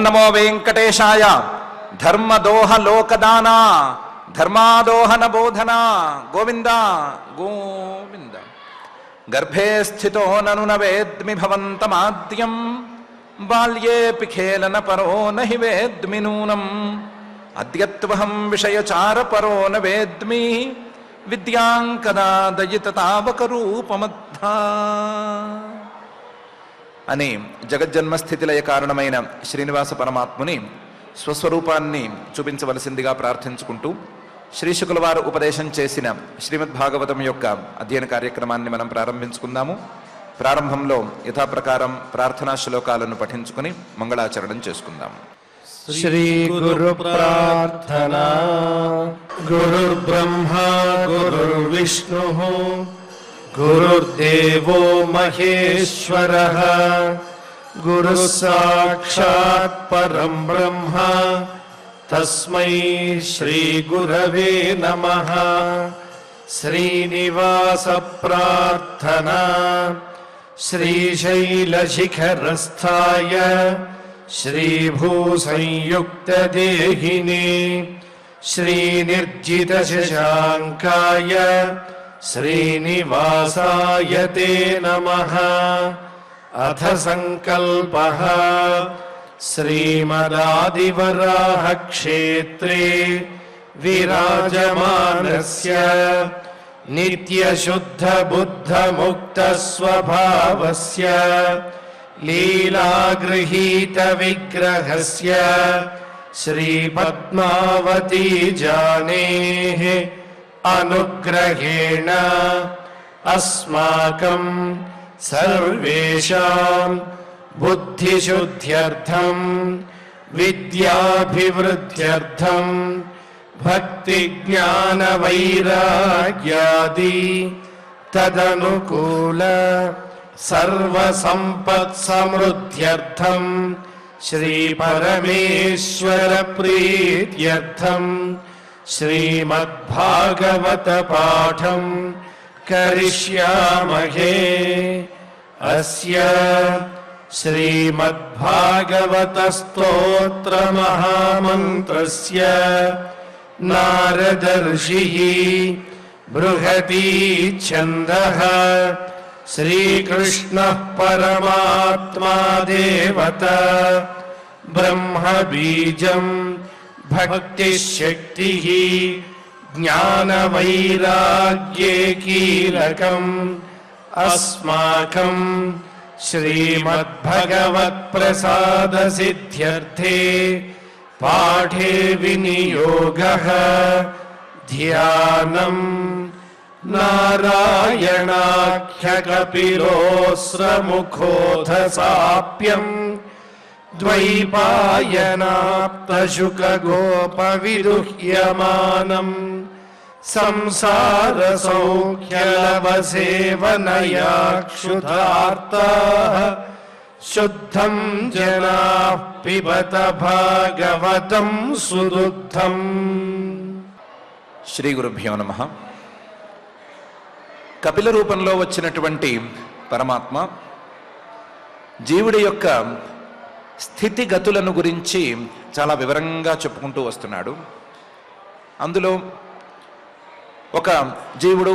నమో వెంకటేశాయ. ధర్మదోహ లోకదాన ధర్మాదోహన బోధన గోవింద గోవింద. గర్భే స్థితో నను నవేద్మి భవంతమాద్యం బాల్యేపి ఖేలన పరో నహి వేద్మి నూనం అద్యత్వహం విషయచార పరో న వేద్మి విద్యాం కదా దయిత తావక రూపమద్ధా అని జగజ్జన్మస్థితిలయ కారణమైన శ్రీనివాస పరమాత్ముని స్వస్వరూపాన్ని చూపించవలసిందిగా ప్రార్థించుకుంటూ శ్రీశుకుల వారు ఉపదేశం చేసిన శ్రీమద్భాగవతం యొక్క అధ్యయన కార్యక్రమాన్ని మనం ప్రారంభించుకుందాము. ప్రారంభంలో యథాప్రకారం ప్రార్థనా శ్లోకాలను పఠించుకుని మంగళాచరణం చేసుకుందాం. శ్రీ గురు ప్రార్థనా. గురుర్బ్రహ్మా గురుర్విష్ణుః గురుర్దేవో మహేశ్వరః గురుః సాక్షాత్ పరం బ్రహ్మ తస్మై శ్రీ గురవే నమః. శ్రీనివాస ప్రార్థనా. శ్రీశైలశిఖరస్థాయ శ్రీభూసంయుక్తదేహినే శ్రీనిర్జితశశాంకాయ శ్రీనివాసాయ తే నమః. అథ సంకల్పః. శ్రీమదాదివరాహ క్షేత్రే విరాజమానస్య నిత్యశుద్ధ బుద్ధ ముక్త స్వభావస్య లీలాగృహీత విగ్రహస్య శ్రీ పద్మావతీ జానేః అనుగ్రహేణ అస్మాకం సర్వేషాం బుద్ధిశుద్ధ్యర్థం విద్యాభివృద్ధ్యర్థం భక్తి జ్ఞాన వైరాగ్యాది తదనుకూల సర్వసంపత్ సమృద్ధ్యర్థం శ్రీ పరమేశ్వర ప్రీత్యర్థం శ్రీమద్భాగవత పాఠం కరిష్యామహే. అస్య శ్రీమద్భాగవత స్తోత్ర మహామంత్రస్య నారదర్షిః బృహతి ఛందః శ్రీకృష్ణః పరమాత్మా దేవత బ్రహ్మ బీజం భక్తిశక్తిః జ్ఞాన వైరాగ్యే కీలకం అస్మాకం శ్రీమద్భగవత్ ప్రసాద సిద్ధ్యర్థే పాఠే వినియోగః ధ్యానం నారాయణాఖ్య కపిలోస్రముఖోధసాప్యం ద్వైపాయనాప్తశుక గోప విదుహ్యమానం సంసార సౌఖ్యలవసేవనయాక్షుధార్తాః శుద్ధం జనాః పిబత భాగవతం సుదుగ్ధం. శ్రీ గురుభ్యో నమః. కపిల రూపంలో వచ్చినటువంటి పరమాత్మ జీవుడి యొక్క స్థితిగతులను గురించి చాలా వివరంగా చెప్పుకుంటూ వస్తున్నాడు. అందులో ఒక జీవుడు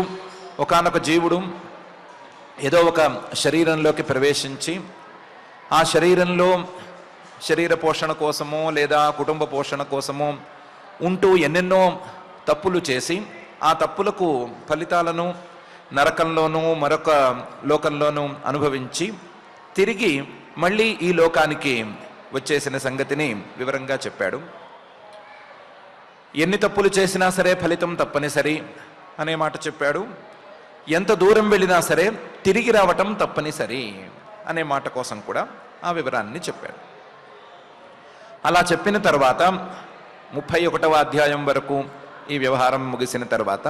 ఒకానొక జీవుడు ఏదో ఒక శరీరంలోకి ప్రవేశించి ఆ శరీరంలో శరీర పోషణ కోసమో లేదా కుటుంబ పోషణ కోసమో ఉంటూ ఎన్నెన్నో తప్పులు చేసి ఆ తప్పులకు ఫలితాలను నరకంలోనూ మరొక లోకంలోనూ అనుభవించి తిరిగి మళ్ళీ ఈ లోకానికి వచ్చేసిన సంగతిని వివరంగా చెప్పాడు. ఎన్ని తప్పులు చేసినా సరే ఫలితం తప్పనిసరి అనే మాట చెప్పాడు. ఎంత దూరం వెళ్ళినా సరే తిరిగి రావటం తప్పనిసరి అనే మాట కోసం కూడా ఆ వివరాన్ని చెప్పాడు. అలా చెప్పిన తర్వాత 31వ అధ్యాయం వరకు ఈ వ్యవహారం ముగిసిన తర్వాత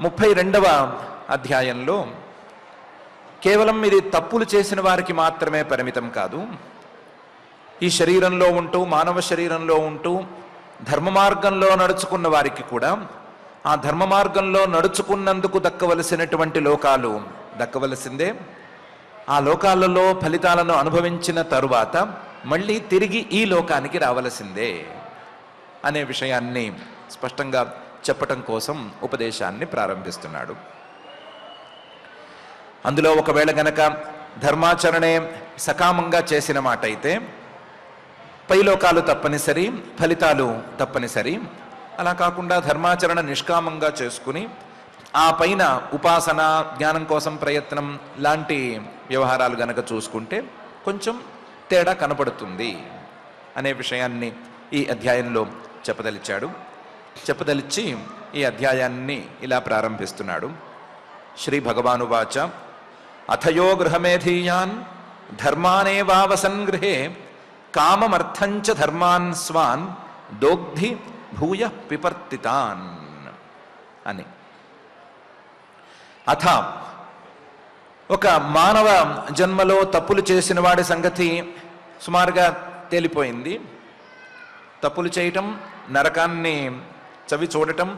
32వ అధ్యాయంలో కేవలం ఇది తప్పులు చేసిన వారికి మాత్రమే పరిమితం కాదు, ఈ శరీరంలో ఉంటూ మానవ శరీరంలో ఉంటూ ధర్మ మార్గంలో నడుచుకున్న వారికి కూడా ఆ ధర్మ మార్గంలో నడుచుకున్నందుకు దక్కవలసినటువంటి లోకాలు దక్కవలసిందే. ఆ లోకాలలో ఫలితాలను అనుభవించిన తరువాత మళ్ళీ తిరిగి ఈ లోకానికి రావలసిందే అనే విషయాన్ని స్పష్టంగా చెప్పటం కోసం ఉపదేశాన్ని ప్రారంభిస్తున్నాడు. అందులో ఒకవేళ గనక ధర్మాచరణే సకామంగా చేసిన మాట అయితే పైలోకాలు తప్పనిసరి, ఫలితాలు తప్పనిసరి. అలా కాకుండా ధర్మాచరణ నిష్కామంగా చేసుకుని ఆ పైన ఉపాసన, జ్ఞానం కోసం ప్రయత్నం లాంటి వ్యవహారాలు గనక చూసుకుంటే కొంచెం తేడా కనపడుతుంది అనే విషయాన్ని ఈ అధ్యాయంలో చెప్పదలిచి ఈ అధ్యాయాన్ని ఇలా ప్రారంభిస్తున్నాడు. శ్రీ భగవానువాచ అథయో గృహమేధీయాన్ ధర్మానేవావసన్ గృహే కామమర్థంచ ధర్మాన్ స్వాన్ దోగ్ధి భూయ పిపర్తితాన్ అని. అథ ఒక మానవ జన్మలో తప్పులు చేసిన వాడి సంగతి సుమారుగా తేలిపోయింది. తప్పులు చేయటం, నరకాన్ని చవి చూడటం,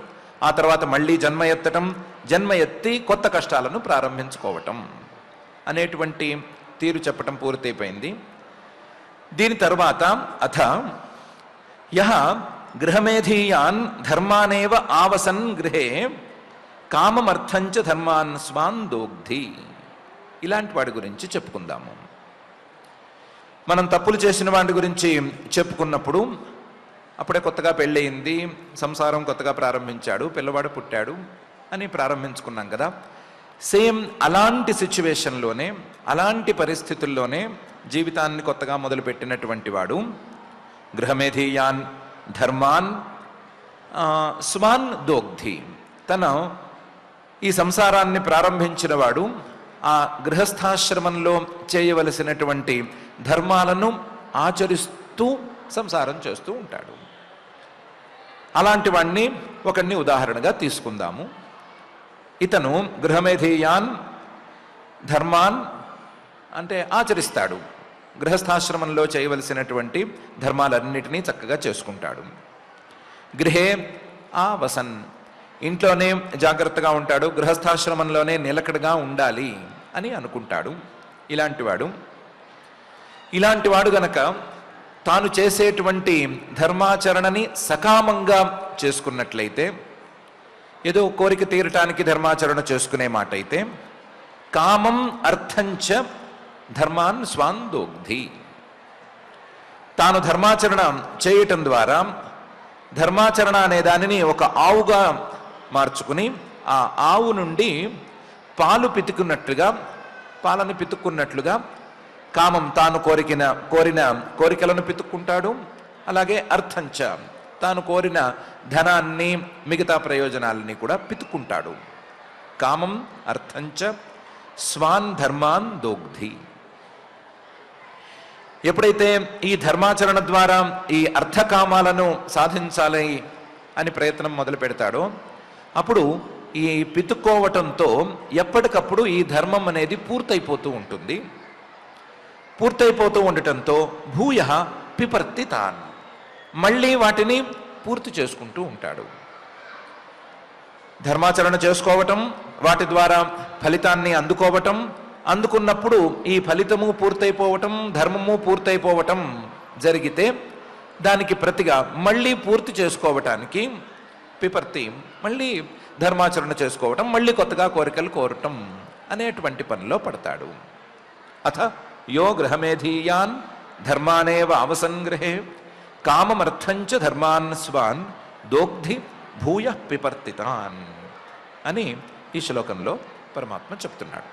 ఆ తర్వాత మళ్ళీ జన్మ ఎత్తటం, జన్మ ఎత్తి కొత్త కష్టాలను ప్రారంభించుకోవటం అనేటువంటి తీరు చెప్పటం పూర్తయిపోయింది. దీని తరువాత అథ యహ గృహమేధీయాన్ ధర్మానేవ ఆవసన్ గృహే కామమర్థంచ ధర్మాన్ స్వాన్ దోగ్ధి, ఇలాంటి వాడి గురించి చెప్పుకుందాము. మనం తప్పులు చేసిన వాడి గురించి చెప్పుకున్నప్పుడు అప్పుడే కొత్తగా పెళ్ళయింది, సంసారం కొత్తగా ప్రారంభించాడు, పిల్లవాడు పుట్టాడు అని ప్రారంభించుకున్నాం కదా. సేమ్ అలాంటి సిచ్యువేషన్లోనే, అలాంటి పరిస్థితుల్లోనే జీవితాన్ని కొత్తగా మొదలుపెట్టినటువంటి వాడు గృహమేధీయాన్ ధర్మాన్ స్వాన్ దోగ్ధి, తన ఈ సంసారాన్ని ప్రారంభించిన వాడు ఆ గృహస్థాశ్రమంలో చేయవలసినటువంటి ధర్మాలను ఆచరిస్తూ సంసారం చేస్తూ ఉంటాడు. అలాంటి వాణ్ణి ఒకరిని ఉదాహరణగా తీసుకుందాము. ఇతను గృహమేధీయాన్ ధర్మాన్ అంటే ఆచరిస్తాడు, గృహస్థాశ్రమంలో చేయవలసినటువంటి ధర్మాలన్నిటినీ చక్కగా చేసుకుంటాడు. గృహే ఆవసన్, ఇంట్లోనే జాగ్రత్తగా ఉంటాడు, గృహస్థాశ్రమంలోనే నిలకడగా ఉండాలి అని అనుకుంటాడు. ఇలాంటి వాడు గనక తాను చేసేటువంటి ధర్మాచరణని సకామంగా చేసుకున్నట్లయితే, ఏదో కోరిక తీరటానికి ధర్మాచరణ చేసుకునే మాట అయితే, కామం అర్థంచ ధర్మాన్ స్వాన్ దోగ్ధి, తాను ధర్మాచరణ చేయటం ద్వారా ధర్మాచరణ అనే దానిని ఒక ఆవుగా మార్చుకుని ఆ ఆవు నుండి పాలను పితుక్కున్నట్లుగా కామం తాను కోరిన కోరికలను పితుక్కుంటాడు. అలాగే అర్థంచ తాను కోరిన ధనాన్ని, మిగతా ప్రయోజనాలని కూడా పితుక్కుంటాడు. కామం అర్థంచ స్వాన్ ధర్మాన్ దోగ్ధి. ఎప్పుడైతే ఈ ధర్మాచరణ ద్వారా ఈ అర్థకామాలను సాధించాలి అని ప్రయత్నం మొదలు పెడతాడో అప్పుడు ఈ పితుక్కోవటంతో ఎప్పటికప్పుడు ఈ ధర్మం అనేది పూర్తయిపోతూ ఉంటుంది. పూర్తయిపోతూ ఉండటంతో భూయ పిపర్తితాన్, మళ్ళీ వాటిని పూర్తి చేసుకుంటూ ఉంటాడు. ధర్మాచరణ చేసుకోవటం, వాటి ద్వారా ఫలితాన్ని అందుకోవటం, అందుకున్నప్పుడు ఈ ఫలితము పూర్తయిపోవటం, ధర్మము పూర్తయిపోవటం జరిగితే దానికి ప్రతిగా మళ్ళీ పూర్తి చేసుకోవటానికి పిపర్తి, మళ్ళీ ధర్మాచరణ చేసుకోవటం, మళ్ళీ కొత్తగా కోరికలు కోరటం అనేటువంటి పనిలో పడతాడు. అథ యో గృహమేధీయాన్ ధర్మానేవ అవసంగ్రహే కామమర్థంచ ధర్మాన్ స్వాన్ దోగ్ధి భూయ పిపర్తితాన్ అని ఈ శ్లోకంలో పరమాత్మ చెప్తున్నాడు.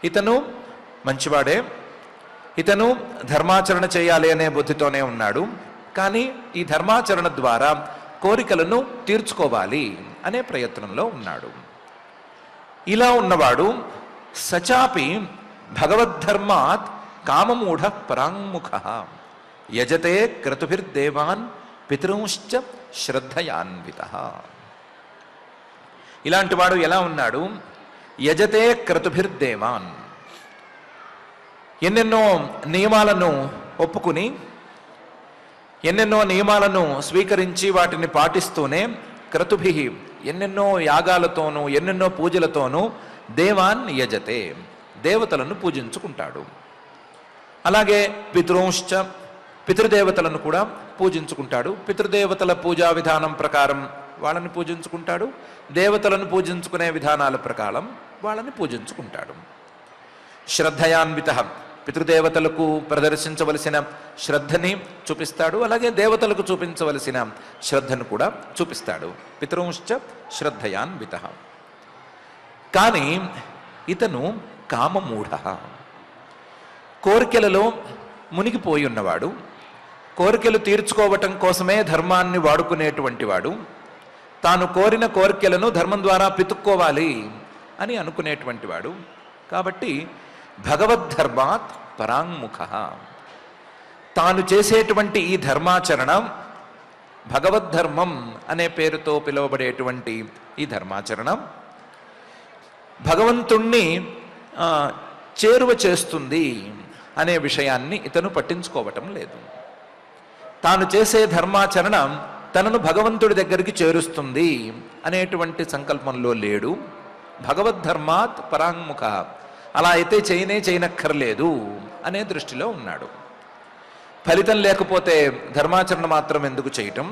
ఇతను మంచివాడే, ఇతను ధర్మాచరణ చేయాలి అనే బుద్ధితోనే ఉన్నాడు. కానీ ఈ ధర్మాచరణ ద్వారా కోరికలను తీర్చుకోవాలి అనే ప్రయత్నంలో ఉన్నాడు. ఇలా ఉన్నవాడు సచాపి భగవద్ధర్మాత్ కామమూఢ పరాంముఖ యజతే క్రతుభిర్దేవాన్ పితృంశ్చ శ్రద్ధయాన్విత. ఇలాంటి వాడు ఎలా ఉన్నాడు? యజతే క్రతుభిర్దేవాన్, ఎన్నెన్నో నియమాలను ఒప్పుకుని, ఎన్నెన్నో నియమాలను స్వీకరించి వాటిని పాటిస్తూనే క్రతుభి, ఎన్నెన్నో యాగాలతోనూ ఎన్నెన్నో పూజలతోనూ దేవాన్ యజతే, దేవతలను పూజించుకుంటాడు. అలాగే పితృంశ్చ, పితృదేవతలను కూడా పూజించుకుంటాడు. పితృదేవతల పూజా విధానం ప్రకారం వాళ్ళని పూజించుకుంటాడు, దేవతలను పూజించుకునే విధానాల ప్రకారం వాళ్ళని పూజించుకుంటాడు. శ్రద్ధయాన్విత, పితృదేవతలకు ప్రదర్శించవలసిన శ్రద్ధని చూపిస్తాడు, అలాగే దేవతలకు చూపించవలసిన శ్రద్ధను కూడా చూపిస్తాడు. పితృంశ్చ శ్రద్ధయాన్విత. కానీ ఇతను కామమూఢ, కోరికలలో మునిగిపోయి ఉన్నవాడు, కోరికలు తీర్చుకోవటం కోసమే ధర్మాన్ని వాడుకునేటువంటి వాడు, తాను కోరిన కోరికలను ధర్మం ద్వారా పితుక్కోవాలి అని అనుకునేటువంటి వాడు. కాబట్టి భగవద్ధర్మాత్ పరాంముఖ, తాను చేసేటువంటి ఈ ధర్మాచరణ, భగవద్ధర్మం అనే పేరుతో పిలువబడేటువంటి ఈ ధర్మాచరణ భగవంతుణ్ణి చేరువ చేస్తుంది అనే విషయాన్ని ఇతను పట్టించుకోవటం లేదు. తాను చేసే ధర్మాచరణ తనను భగవంతుడి దగ్గరికి చేరుస్తుంది అనేటువంటి సంకల్పంలో లేడు. భగవద్ధర్మాత్ పరాంముఖ, అలా అయితే చేయనక్కర్లేదు అనే దృష్టిలో ఉన్నాడు. ఫలితం లేకపోతే ధర్మాచరణ మాత్రం ఎందుకు చేయటం,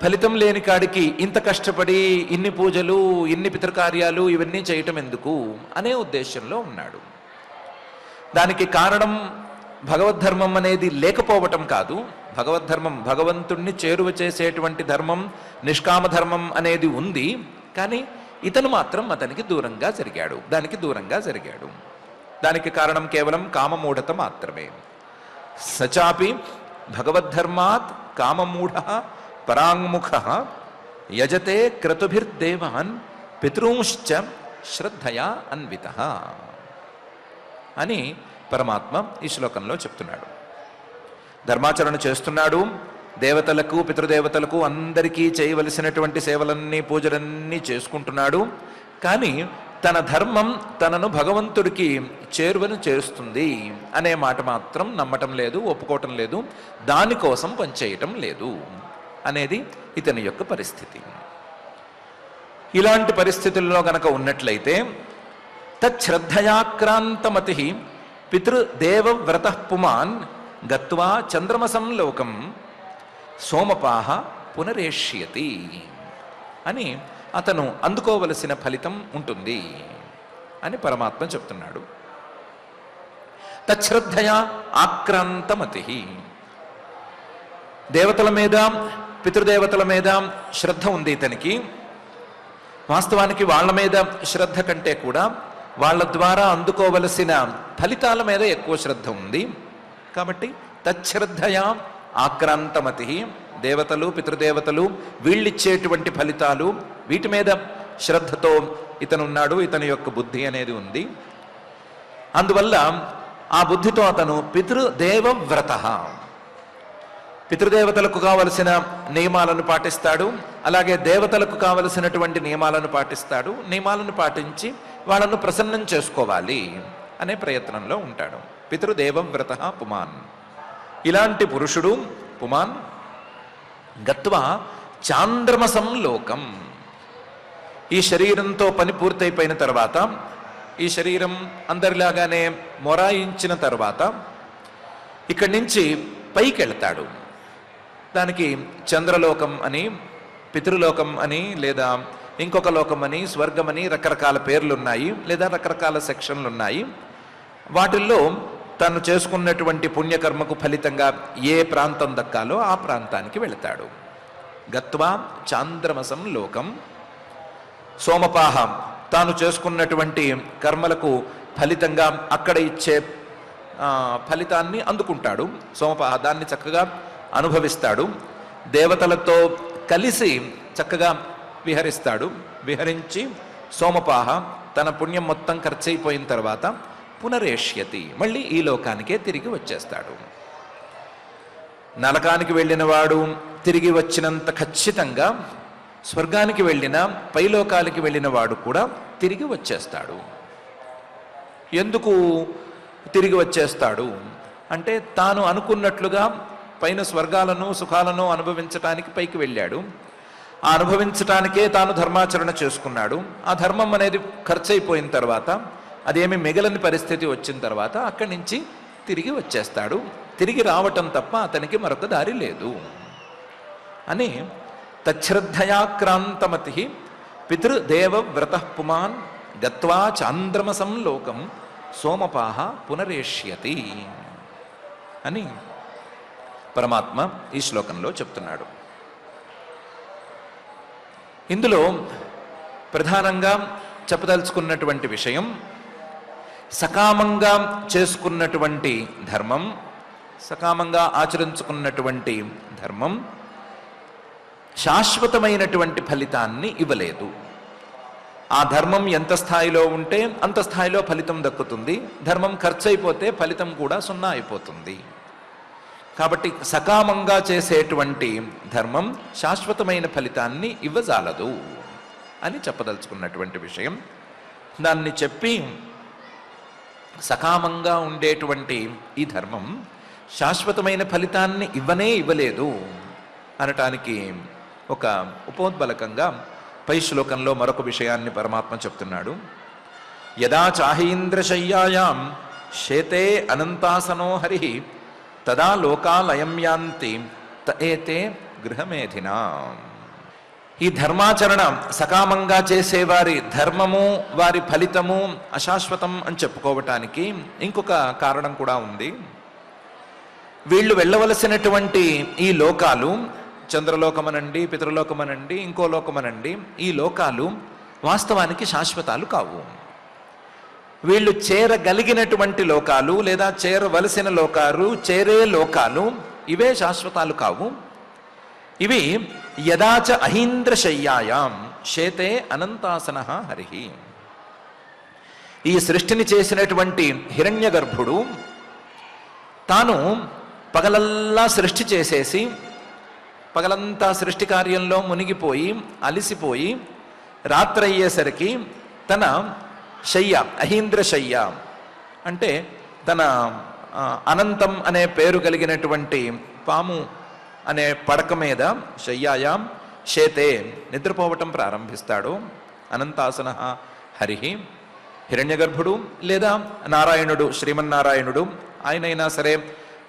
ఫలితం లేని కాడికి ఇంత కష్టపడి ఇన్ని పూజలు, ఇన్ని పితృకార్యాలు ఇవన్నీ చేయటం ఎందుకు అనే ఉద్దేశంలో ఉన్నాడు. దానికి కారణం భగవద్ధర్మం అనేది లేకపోవటం కాదు. భగవద్ధర్మం, భగవంతుణ్ణి చేరువ చేసేటువంటి ధర్మం, నిష్కామ ధర్మం అనేది ఉంది. కానీ ఇతను మాత్రం అతనికి దూరంగా జరిగాడు, దానికి దూరంగా జరిగాడు. దానికి కారణం కేవలం కామమూఢత మాత్రమే. సచాపి భగవద్ధర్మాత్ కామమూఢ పరాంముఖ యజతే క్రతుభిర్దేవాన్ పితృంశ్చ శ్రద్ధయా అన్విత అని పరమాత్మ ఈ శ్లోకంలో చెప్తున్నాడు. ధర్మాచరణ చేస్తున్నాడు, దేవతలకు పితృదేవతలకు అందరికీ చేయవలసినటువంటి సేవలన్నీ పూజలన్నీ చేసుకుంటున్నాడు. కానీ తన ధర్మం తనను భగవంతుడికి చేరువను చేస్తుంది అనే మాట మాత్రం నమ్మటం లేదు, ఒప్పుకోవటం లేదు, దానికోసం పనిచేయటం లేదు అనేది ఇతని యొక్క పరిస్థితి. ఇలాంటి పరిస్థితుల్లో గనక ఉన్నట్లయితే తచ్శ్రద్ధయాక్రాంతమతి పితృదేవవ్రత పుమాన్ గత్వా చంద్రమసం లోకం సోమపాహ పునరేష్యతి అని అతను అందుకోవలసిన ఫలితం ఉంటుంది అని పరమాత్మ చెప్తున్నాడు. తచ్శ్రద్ధయా ఆక్రాంతమతి, దేవతల మీద పితృదేవతల మీద శ్రద్ధ ఉంది ఇతనికి. వాస్తవానికి వాళ్ళ మీద శ్రద్ధ కంటే కూడా వాళ్ళ ద్వారా అందుకోవలసిన ఫలితాల మీద ఎక్కువ శ్రద్ధ ఉంది. కాబట్టి తచ్శ్రద్ధయా ఆక్రాంతమతి, దేవతలు పితృదేవతలు వీళ్ళిచ్చేటువంటి ఫలితాలు, వీటి మీద శ్రద్ధతో ఇతనున్నాడు, ఇతని యొక్క బుద్ధి అనేది ఉంది. అందువల్ల ఆ బుద్ధితో అతను పితృదేవవ్రత, పితృదేవతలకు కావలసిన నియమాలను పాటిస్తాడు, అలాగే దేవతలకు కావలసినటువంటి నియమాలను పాటిస్తాడు. నియమాలను పాటించి వాళ్ళను ప్రసన్నం చేసుకోవాలి అనే ప్రయత్నంలో ఉంటాడు. పితృదేవవ్రత పుమాన్, ఇలాంటి పురుషుడు పుమాన్ గత్వా చాంద్రమసం లోకం, ఈ శరీరంతో పని పూర్తయిపోయిన తర్వాత, ఈ శరీరం అందరిలాగానే మొరాయించిన తర్వాత ఇక్కడి నుంచి పైకి వెళ్తాడు. దానికి చంద్రలోకం అని, పితృలోకం అని, లేదా ఇంకొక లోకం అని, స్వర్గం అని రకరకాల పేర్లు ఉన్నాయి, లేదా రకరకాల సెక్షన్లు ఉన్నాయి. వాటిల్లో తను చేసుకున్నటువంటి పుణ్యకర్మకు ఫలితంగా ఏ ప్రాంతం దక్కాలో ఆ ప్రాంతానికి వెళతాడు. గత్వా చాంద్రమసం లోకం సోమపాహ, తాను చేసుకున్నటువంటి కర్మలకు ఫలితంగా అక్కడ ఇచ్చే ఫలితాన్ని అందుకుంటాడు. సోమపాహ దాన్ని చక్కగా అనుభవిస్తాడు. దేవతలతో కలిసి చక్కగా విహరిస్తాడు. విహరించి సోమపాహ తన పుణ్యం మొత్తం ఖర్చయిపోయిన తర్వాత పునరేష్యతి, మళ్ళీ ఈ లోకానికే తిరిగి వచ్చేస్తాడు. నరకానికి వెళ్ళినవాడు తిరిగి వచ్చినంత ఖచ్చితంగా స్వర్గానికి వెళ్ళిన, పైలోకాలకి వెళ్ళిన వాడు కూడా తిరిగి వచ్చేస్తాడు. ఎందుకు తిరిగి వచ్చేస్తాడు అంటే, తాను అనుకున్నట్లుగా పైన స్వర్గాలను సుఖాలను అనుభవించటానికి పైకి వెళ్ళాడు. ఆ అనుభవించటానికే తాను ధర్మాచరణ చేసుకున్నాడు. ఆ ధర్మం అనేది ఖర్చయిపోయిన తర్వాత, అదేమి మిగలని పరిస్థితి వచ్చిన తర్వాత అక్కడి నుంచి తిరిగి వచ్చేస్తాడు. తిరిగి రావటం తప్ప అతనికి మరొక దారి లేదు అని తచ్శ్రద్ధయాక్రాంతమతి పితృదేవ వ్రత పుమాన్ గత్వా చాంద్రమసం లోకం సోమపాహ పునరేష్యతి అని పరమాత్మ ఈ శ్లోకంలో చెప్తున్నాడు. ఇందులో ప్రధానంగా చెప్పదలుచుకున్నటువంటి విషయం సకామంగా చేసుకున్నటువంటి ధర్మం, సకామంగా ఆచరించుకున్నటువంటి ధర్మం శాశ్వతమైనటువంటి ఫలితాన్ని ఇవ్వలేదు. ఆ ధర్మం ఎంత స్థాయిలో ఉంటే అంత స్థాయిలో ఫలితం దక్కుతుంది. ధర్మం ఖర్చు అయిపోతే ఫలితం కూడా సున్నా అయిపోతుంది. కాబట్టి సకామంగా చేసేటువంటి ధర్మం శాశ్వతమైన ఫలితాన్ని ఇవ్వజాలదు అని చెప్పదలుచుకున్నటువంటి విషయం. దాన్ని చెప్పి సకామంగా ఉండేటువంటి ఈ ధర్మం శాశ్వతమైన ఫలితాన్ని ఇవ్వలేదు అనటానికి ఒక ఉపోద్బలకంగా పై శ్లోకంలో మరొక విషయాన్ని పరమాత్మ చెప్తున్నాడు. యదా చాహీంద్రశయ్యాయాం శేతే అనంతాసనో హరి తదా లోకాలయం యాంతి తఏతే గృహమేధినా. ఈ ధర్మాచరణ సకామంగా చేసేవారి ధర్మము, వారి ఫలితము అశాశ్వతం అని చెప్పుకోవటానికి ఇంకొక కారణం కూడా ఉంది. వీళ్ళు వెళ్ళవలసినటువంటి ఈ లోకాలు, చంద్రలోకమనండి, పితృలోకమనండి, ఇంకో లోకమనండి, ఈ లోకాలు వాస్తవానికి శాశ్వతాలు కావు. వీళ్ళు చేరగలిగినటువంటి లోకాలు లేదా చేరవలసిన లోకాలు, చేరే లోకాలు ఇవే శాశ్వతాలు కావు. ఇవి యదాచ అహీంద్రశయ్యాయాం శేతే అనంతాసన హరి. ఈ సృష్టిని చేసినటువంటి హిరణ్యగర్భుడు తాను పగలల్లా సృష్టి చేసేసి పగలంతా సృష్టి కార్యంలో మునిగిపోయి అలిసిపోయి రాత్రి అయ్యేసరికి తన శయ్య, అహీంద్ర శయ్య అంటే తన అనంతం అనే పేరు కలిగినటువంటి పాము అనే పడక మీద శయ్యాయాం శేతే నిద్రపోవటం ప్రారంభిస్తాడు. అనంతాసన హరి హిరణ్యగర్భుడు లేదా నారాయణుడు, శ్రీమన్నారాయణుడు ఆయనైనా సరే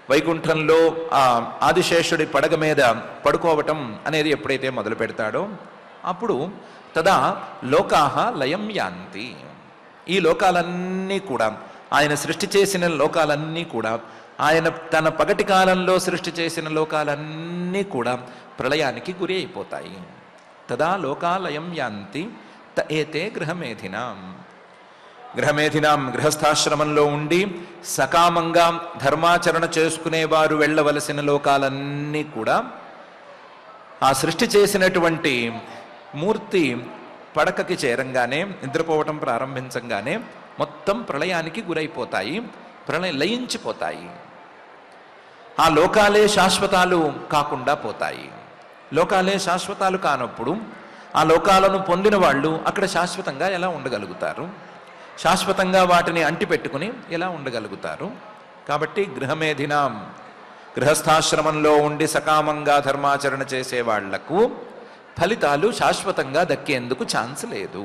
వైకుంఠంలో ఆ ఆదిశేషుడి పడగ మీద పడుకోవటం అనేది ఎప్పుడైతే మొదలు పెడతాడో అప్పుడు తదా లోకాహ లయం యాంతి. ఈ లోకాలన్నీ కూడా, ఆయన సృష్టి చేసిన లోకాలన్నీ కూడా, ఆయన తన పగటి కాలంలో సృష్టి చేసిన లోకాలన్నీ కూడా ప్రళయానికి గురి అయిపోతాయి. తదా లోకాలయం యాంతి తఏతే గృహమేధినాం. గృహమేధినాం గృహస్థాశ్రమంలో ఉండి సకామంగా ధర్మాచరణ చేసుకునేవారు వెళ్ళవలసిన లోకాలన్నీ కూడా ఆ సృష్టి చేసినటువంటి మూర్తి పడకకి చేరంగానే, నిద్రపోవటం ప్రారంభించంగానే మొత్తం ప్రళయానికి గురైపోతాయి, లయించిపోతాయి. ఆ లోకాలే శాశ్వతాలు కాకుండా పోతాయి. లోకాలే శాశ్వతాలు కానప్పుడు ఆ లోకాలను పొందిన వాళ్ళు అక్కడ శాశ్వతంగా ఎలా ఉండగలుగుతారు? శాశ్వతంగా వాటిని అంటిపెట్టుకుని ఎలా ఉండగలుగుతారు? కాబట్టి గృహమేధినాం గృహస్థాశ్రమంలో ఉండి సకామంగా ధర్మాచరణ చేసే వాళ్లకు ఫలితాలు శాశ్వతంగా దక్కేందుకు ఛాన్స్ లేదు.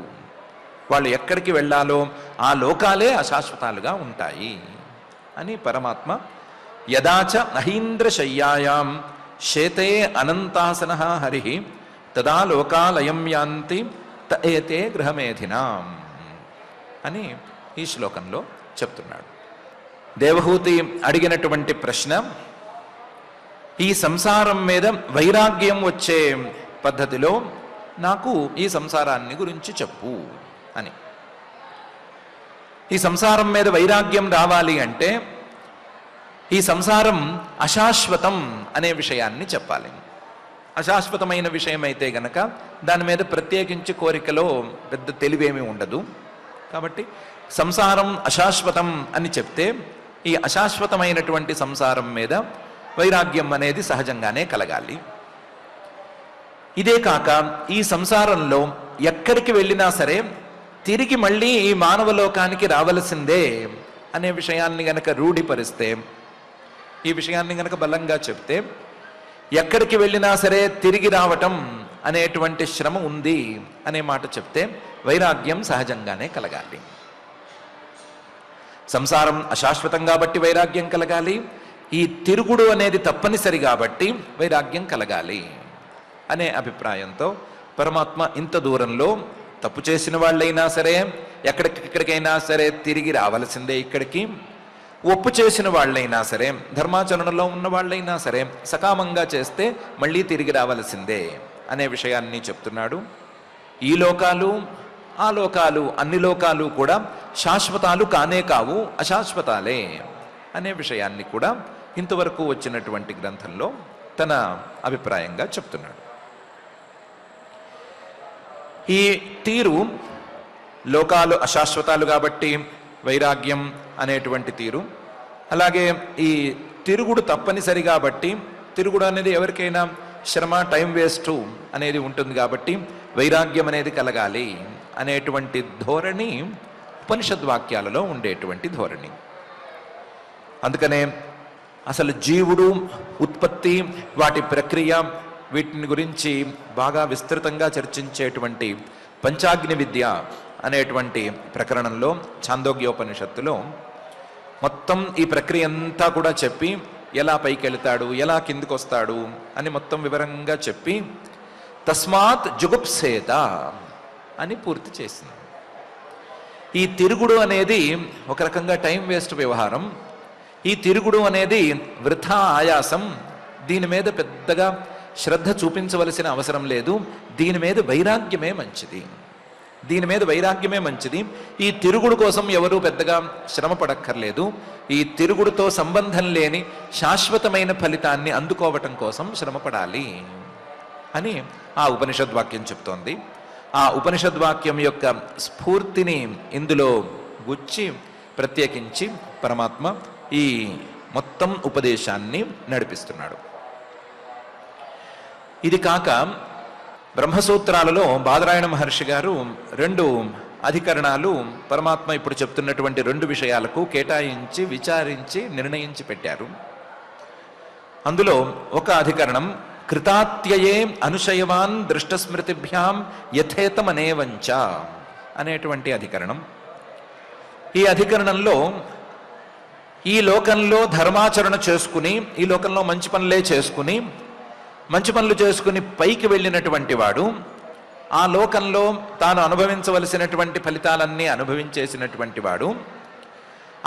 వాళ్ళు ఎక్కడికి వెళ్ళాలో ఆ లోకాలే అశాశ్వతాలుగా ఉంటాయి అని పరమాత్మ యదాచ అహీంద్రశయ్యాయాం శేతే అనంతాసన హరి తదా లోకాలయం యాంతి తఏతే గృహమేధినాం అని ఈ శ్లోకంలో చెప్తున్నాడు. దేవహూతి అడిగినటువంటి ప్రశ్న, ఈ సంసారం మీద వైరాగ్యం వచ్చే పద్ధతిలో నాకు ఈ సంసారాన్ని గురించి చెప్పు అని. ఈ సంసారం మీద వైరాగ్యం రావాలి అంటే ఈ సంసారం అశాశ్వతం అనే విషయాన్ని చెప్పాలి. అశాశ్వతమైన విషయం అయితే గనక దాని మీద ప్రత్యేకించి కోరికలో పెద్ద తెలివేమీ ఉండదు. కాబట్టి సంసారం అశాశ్వతం అని చెప్తే ఈ అశాశ్వతమైనటువంటి సంసారం మీద వైరాగ్యం అనేది సహజంగానే కలగాలి. ఇదే కాక ఈ సంసారంలో ఎక్కడికి వెళ్ళినా సరే తిరిగి మళ్ళీ ఈ మానవలోకానికి రావలసిందే అనే విషయాన్ని గనక రూఢిపరిస్తే, ఈ విషయాన్ని గనక బలంగా చెప్తే, ఎక్కడికి వెళ్ళినా సరే తిరిగి రావటం అనేటువంటి శ్రమ ఉంది అనే మాట చెప్తే వైరాగ్యం సహజంగానే కలగాలి. సంసారం అశాశ్వతం కాబట్టి వైరాగ్యం కలగాలి, ఈ తిరుగుడు అనేది తప్పనిసరి కాబట్టి వైరాగ్యం కలగాలి అనే అభిప్రాయంతో పరమాత్మ ఇంత దూరంలో తప్పు చేసిన వాళ్ళైనా సరే ఎక్కడికైనా సరే తిరిగి రావలసిందే ఇక్కడికి, ఒప్పు చేసిన వాళ్ళైనా సరే ధర్మాచరణలో ఉన్న వాళ్ళైనా సరే సకామంగా చేస్తే మళ్ళీ తిరిగి రావలసిందే అనే విషయాన్ని చెప్తున్నాడు. ఈ లోకాలు ఆ లోకాలు అన్ని లోకాలు కూడా శాశ్వతాలు కానే కావు, అశాశ్వతాలే అనే విషయాన్ని కూడా ఇంతవరకు వచ్చినటువంటి గ్రంథంలో తన అభిప్రాయంగా చెప్తున్నాడు. ఈ తీరు లోకాలు అశాశ్వతాలు కాబట్టి వైరాగ్యం అనేటువంటి తీరు, అలాగే ఈ తిరుగుడు తప్పనిసరి కాబట్టి, తిరుగుడు అనేది ఎవరికైనా శ్రమ టైం వేస్ట్ అనేది ఉంటుంది కాబట్టి వైరాగ్యం అనేది కలగాలి అనేటువంటి ధోరణి ఉపనిషద్వాక్యాలలో ఉండేటువంటి ధోరణి. అందుకనే అసలు జీవుడు, ఉత్పత్తి, వాటి ప్రక్రియ, వీటిని గురించి బాగా విస్తృతంగా చర్చించేటువంటి పంచాగ్ని విద్య అనేటువంటి ప్రకరణంలో ఛాందోగ్యోపనిషత్తులో మొత్తం ఈ ప్రక్రియ అంతా కూడా చెప్పి ఎలా పైకి వెళతాడు, ఎలా కిందికి వస్తాడు అని మొత్తం వివరంగా చెప్పి తస్మాత్ జుగుప్సేత అని పూర్తి చేసింది. ఈ తిరుగుడు అనేది ఒక రకంగా టైం వేస్ట్ వ్యవహారం. ఈ తిరుగుడు అనేది వృథా ఆయాసం. దీని మీద పెద్దగా శ్రద్ధ చూపించవలసిన అవసరం లేదు. దీని మీద వైరాగ్యమే మంచిది, దీని మీద వైరాగ్యమే మంచిది. ఈ తిరుగుడు కోసం ఎవరూ పెద్దగా శ్రమ పడక్కర్లేదు. ఈ తిరుగుడుతో సంబంధం లేని శాశ్వతమైన ఫలితాన్ని అందుకోవటం కోసం శ్రమపడాలి అని ఆ ఉపనిషద్వాక్యం చెప్తోంది. ఆ ఉపనిషద్వాక్యం యొక్క స్ఫూర్తిని ఇందులో గుచ్చి ప్రత్యేకించి పరమాత్మ ఈ మొత్తం ఉపదేశాన్ని నడిపిస్తున్నాడు. ఇది కాక బ్రహ్మసూత్రాలలో బాదరాయణ మహర్షి గారు 2 అధికరణాలు పరమాత్మ ఇప్పుడు చెప్తున్నటువంటి 2 విషయాలకు కేటాయించి విచారించి నిర్ణయించి పెట్టారు. అందులో ఒక అధికరణం కృతాత్యయే అనుశయవాన్ దృష్టస్మృతిభ్యాం యథేతమనేవంచ అనేటువంటి అధికరణం. ఈ అధికరణంలో ఈ లోకంలో ధర్మాచరణ చేసుకుని, ఈ లోకంలో మంచి పనులే చేసుకుని, మంచి పనులు చేసుకుని పైకి వెళ్ళినటువంటి వాడు, ఆ లోకంలో తాను అనుభవించవలసినటువంటి ఫలితాలన్నీ అనుభవించేసినటువంటి వాడు,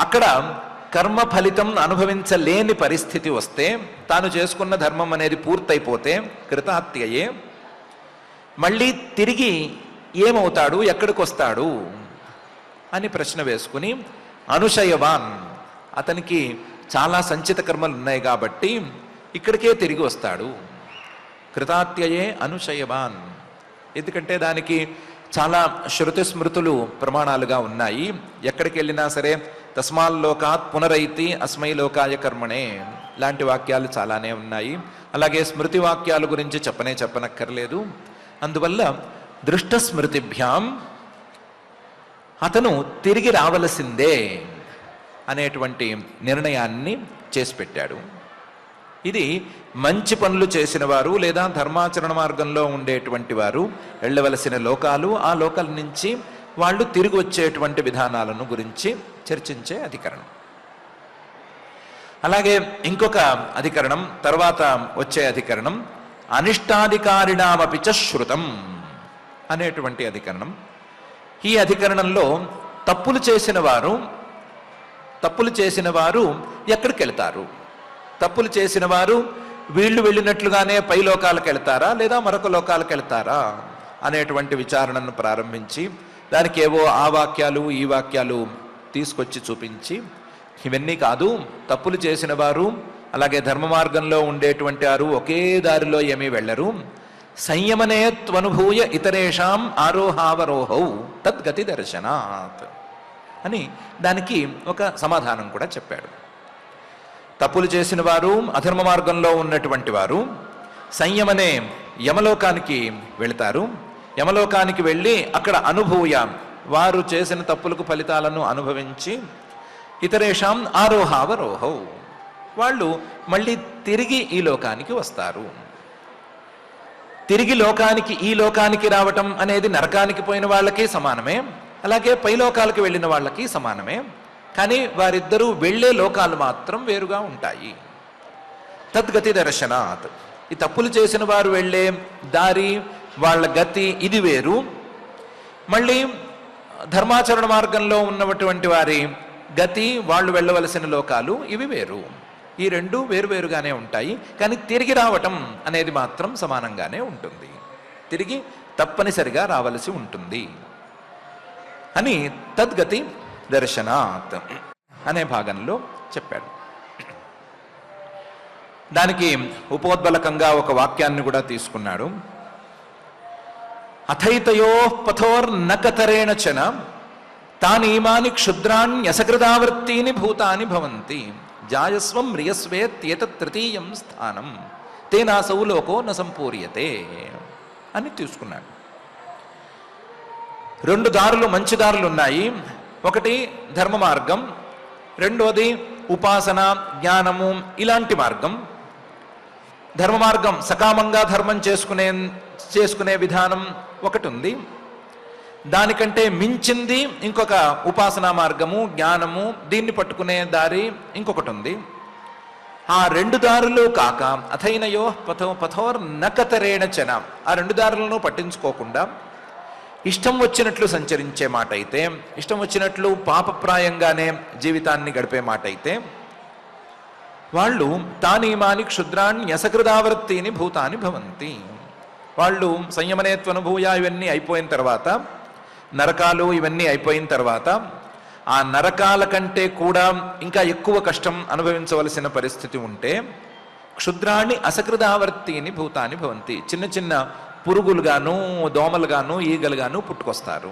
అక్కడ కర్మ ఫలితం అనుభవించలేని పరిస్థితి వస్తే, తాను చేసుకున్న ధర్మం అనేది పూర్తయిపోతే కృతాత్యయే మళ్ళీ తిరిగి ఏమవుతాడు, ఎక్కడికి వస్తాడు అని ప్రశ్న వేసుకుని అనుశయవాన్, అతనికి చాలా సంచిత కర్మలు ఉన్నాయి కాబట్టి ఇక్కడికే తిరిగి వస్తాడు. కృతాత్యయే అనుశయవాన్, ఎందుకంటే దానికి చాలా శృతి స్మృతులు ప్రమాణాలుగా ఉన్నాయి. ఎక్కడికి వెళ్ళినా సరే తస్మాల్లోకాత్ పునరైతి అస్మై లోకాయ కర్మణే లాంటి వాక్యాలు చాలానే ఉన్నాయి. అలాగే స్మృతి వాక్యాల గురించి చెప్పనక్కర్లేదు. అందువల్ల దృష్ట స్మృతిభ్యాం అతను తిరిగి రావలసిందే అనేటువంటి నిర్ణయాన్ని చేసి పెట్టాడు. ఇది మంచి పనులు చేసిన వారు లేదా ధర్మాచరణ మార్గంలో ఉండేటువంటి వారు వెళ్ళవలసిన లోకాలు, ఆ లోకాల నుంచి వాళ్ళు తిరిగి వచ్చేటువంటి విధానాలను గురించి చర్చించే అధికరణం. అలాగే ఇంకొక అధికరణం తర్వాత వచ్చే అధికరణం అనిష్టాధికారిణామపి చ శృతం అనేటువంటి అధికరణం. ఈ అధికరణంలో తప్పులు చేసిన వారు ఎక్కడికి వెళ్తారు, తప్పులు చేసిన వారు వీళ్ళు వెళ్ళినట్లుగానే పై లోకాలకు వెళ్తారా లేదా మరొక లోకాలకు వెళ్తారా అనేటువంటి విచారణను ప్రారంభించి దానికి ఏవో ఆ వాక్యాలు ఈ వాక్యాలు తీసుకొచ్చి చూపించి, ఇవన్నీ కాదు, తప్పులు చేసిన వారు అలాగే ధర్మ మార్గంలో ఉండేటువంటి వారు ఒకే దారిలో ఏమీ వెళ్ళరు. సంయమనే త్వనుభూయ ఇతరేషాం ఆరోహావరోహౌ తద్గతి దర్శనాత్ అని దానికి ఒక సమాధానం కూడా చెప్పాడు. తప్పులు చేసిన వారు, అధర్మ మార్గంలో ఉన్నటువంటి వారు సంయమనే యమలోకానికి వెళతారు. యమలోకానికి వెళ్ళి అక్కడ అనుభూయ వారు చేసిన తప్పులకు ఫలితాలను అనుభవించి ఇతరేషాం ఆరోహావరోహౌ వాళ్ళు మళ్ళీ తిరిగి ఈ లోకానికి వస్తారు. తిరిగి ఈ లోకానికి రావటం అనేది నరకానికి పోయిన వాళ్ళకి సమానమే, అలాగే పైలోకాలకు వెళ్ళిన వాళ్ళకి సమానమే. కానీ వారిద్దరూ వెళ్ళే లోకాలు మాత్రం వేరుగా ఉంటాయి. తద్గతి దర్శనాత్, ఈ తప్పులు చేసిన వారు వెళ్ళే దారి, వాళ్ళ గతి ఇది వేరు. మళ్ళీ ధర్మాచరణ మార్గంలో ఉన్నటువంటి వారి గతి, వాళ్ళు వెళ్ళవలసిన లోకాలు ఇవి వేరు. ఈ రెండు వేరువేరుగానే ఉంటాయి, కానీ తిరిగి రావటం అనేది మాత్రం సమానంగానే ఉంటుంది. తిరిగి తప్పనిసరిగా రావలసి ఉంటుంది అని తద్గతి దర్శనాత్ అనే భాగంలో చెప్పాడు. దానికి ఉపోద్బలకంగా ఒక వాక్యాన్ని కూడా తీసుకున్నాడు. అథైతయో పథోర్నకతరేణ చన తానీమాని క్షుద్రాణ్యసకృదావృత్తీని భూతాని భవంతి జాయస్వం మ్రియస్వేత్యేతత్ తృతీయం స్థానం తేనాసౌ లోకో న సంపూర్యతే అని తీసుకున్నాడు. రెండు దారులు, మంచి దారులు ఉన్నాయి. ఒకటి ధర్మ మార్గం, రెండోది ఉపాసన, జ్ఞానము, ఇలాంటి మార్గం. ధర్మ మార్గం సకామంగా ధర్మం చేసుకునే విధానం ఒకటి ఉంది. దానికంటే మించింది ఇంకొక ఉపాసనా మార్గము, జ్ఞానము, దీన్ని పట్టుకునే దారి ఇంకొకటి ఉంది. ఆ రెండు దారులు కాక అథైనయో పథోర్ నకతరేణ చన, ఆ రెండు దారులను పట్టించుకోకుండా ఇష్టం వచ్చినట్లు సంచరించే మాట అయితే, ఇష్టం వచ్చినట్లు పాపప్రాయంగానే జీవితాన్ని గడిపే మాట అయితే, వాళ్ళు తానీమాని క్షుద్రాణ్యసకృదావృత్తిని భూతాని భవంతి. వాళ్ళు సంయమనేత్వనుభూయ ఇవన్నీ అయిపోయిన తర్వాత, నరకాలు ఇవన్నీ అయిపోయిన తర్వాత, ఆ నరకాల కంటే కూడా ఇంకా ఎక్కువ కష్టం అనుభవించవలసిన పరిస్థితి ఉంటే క్షుద్రాన్ని అసకృదావర్తిని భూతాన్ని భవంతి, చిన్న చిన్న పురుగులుగాను, దోమలుగాను, ఈగలుగాను పుట్టుకొస్తారు.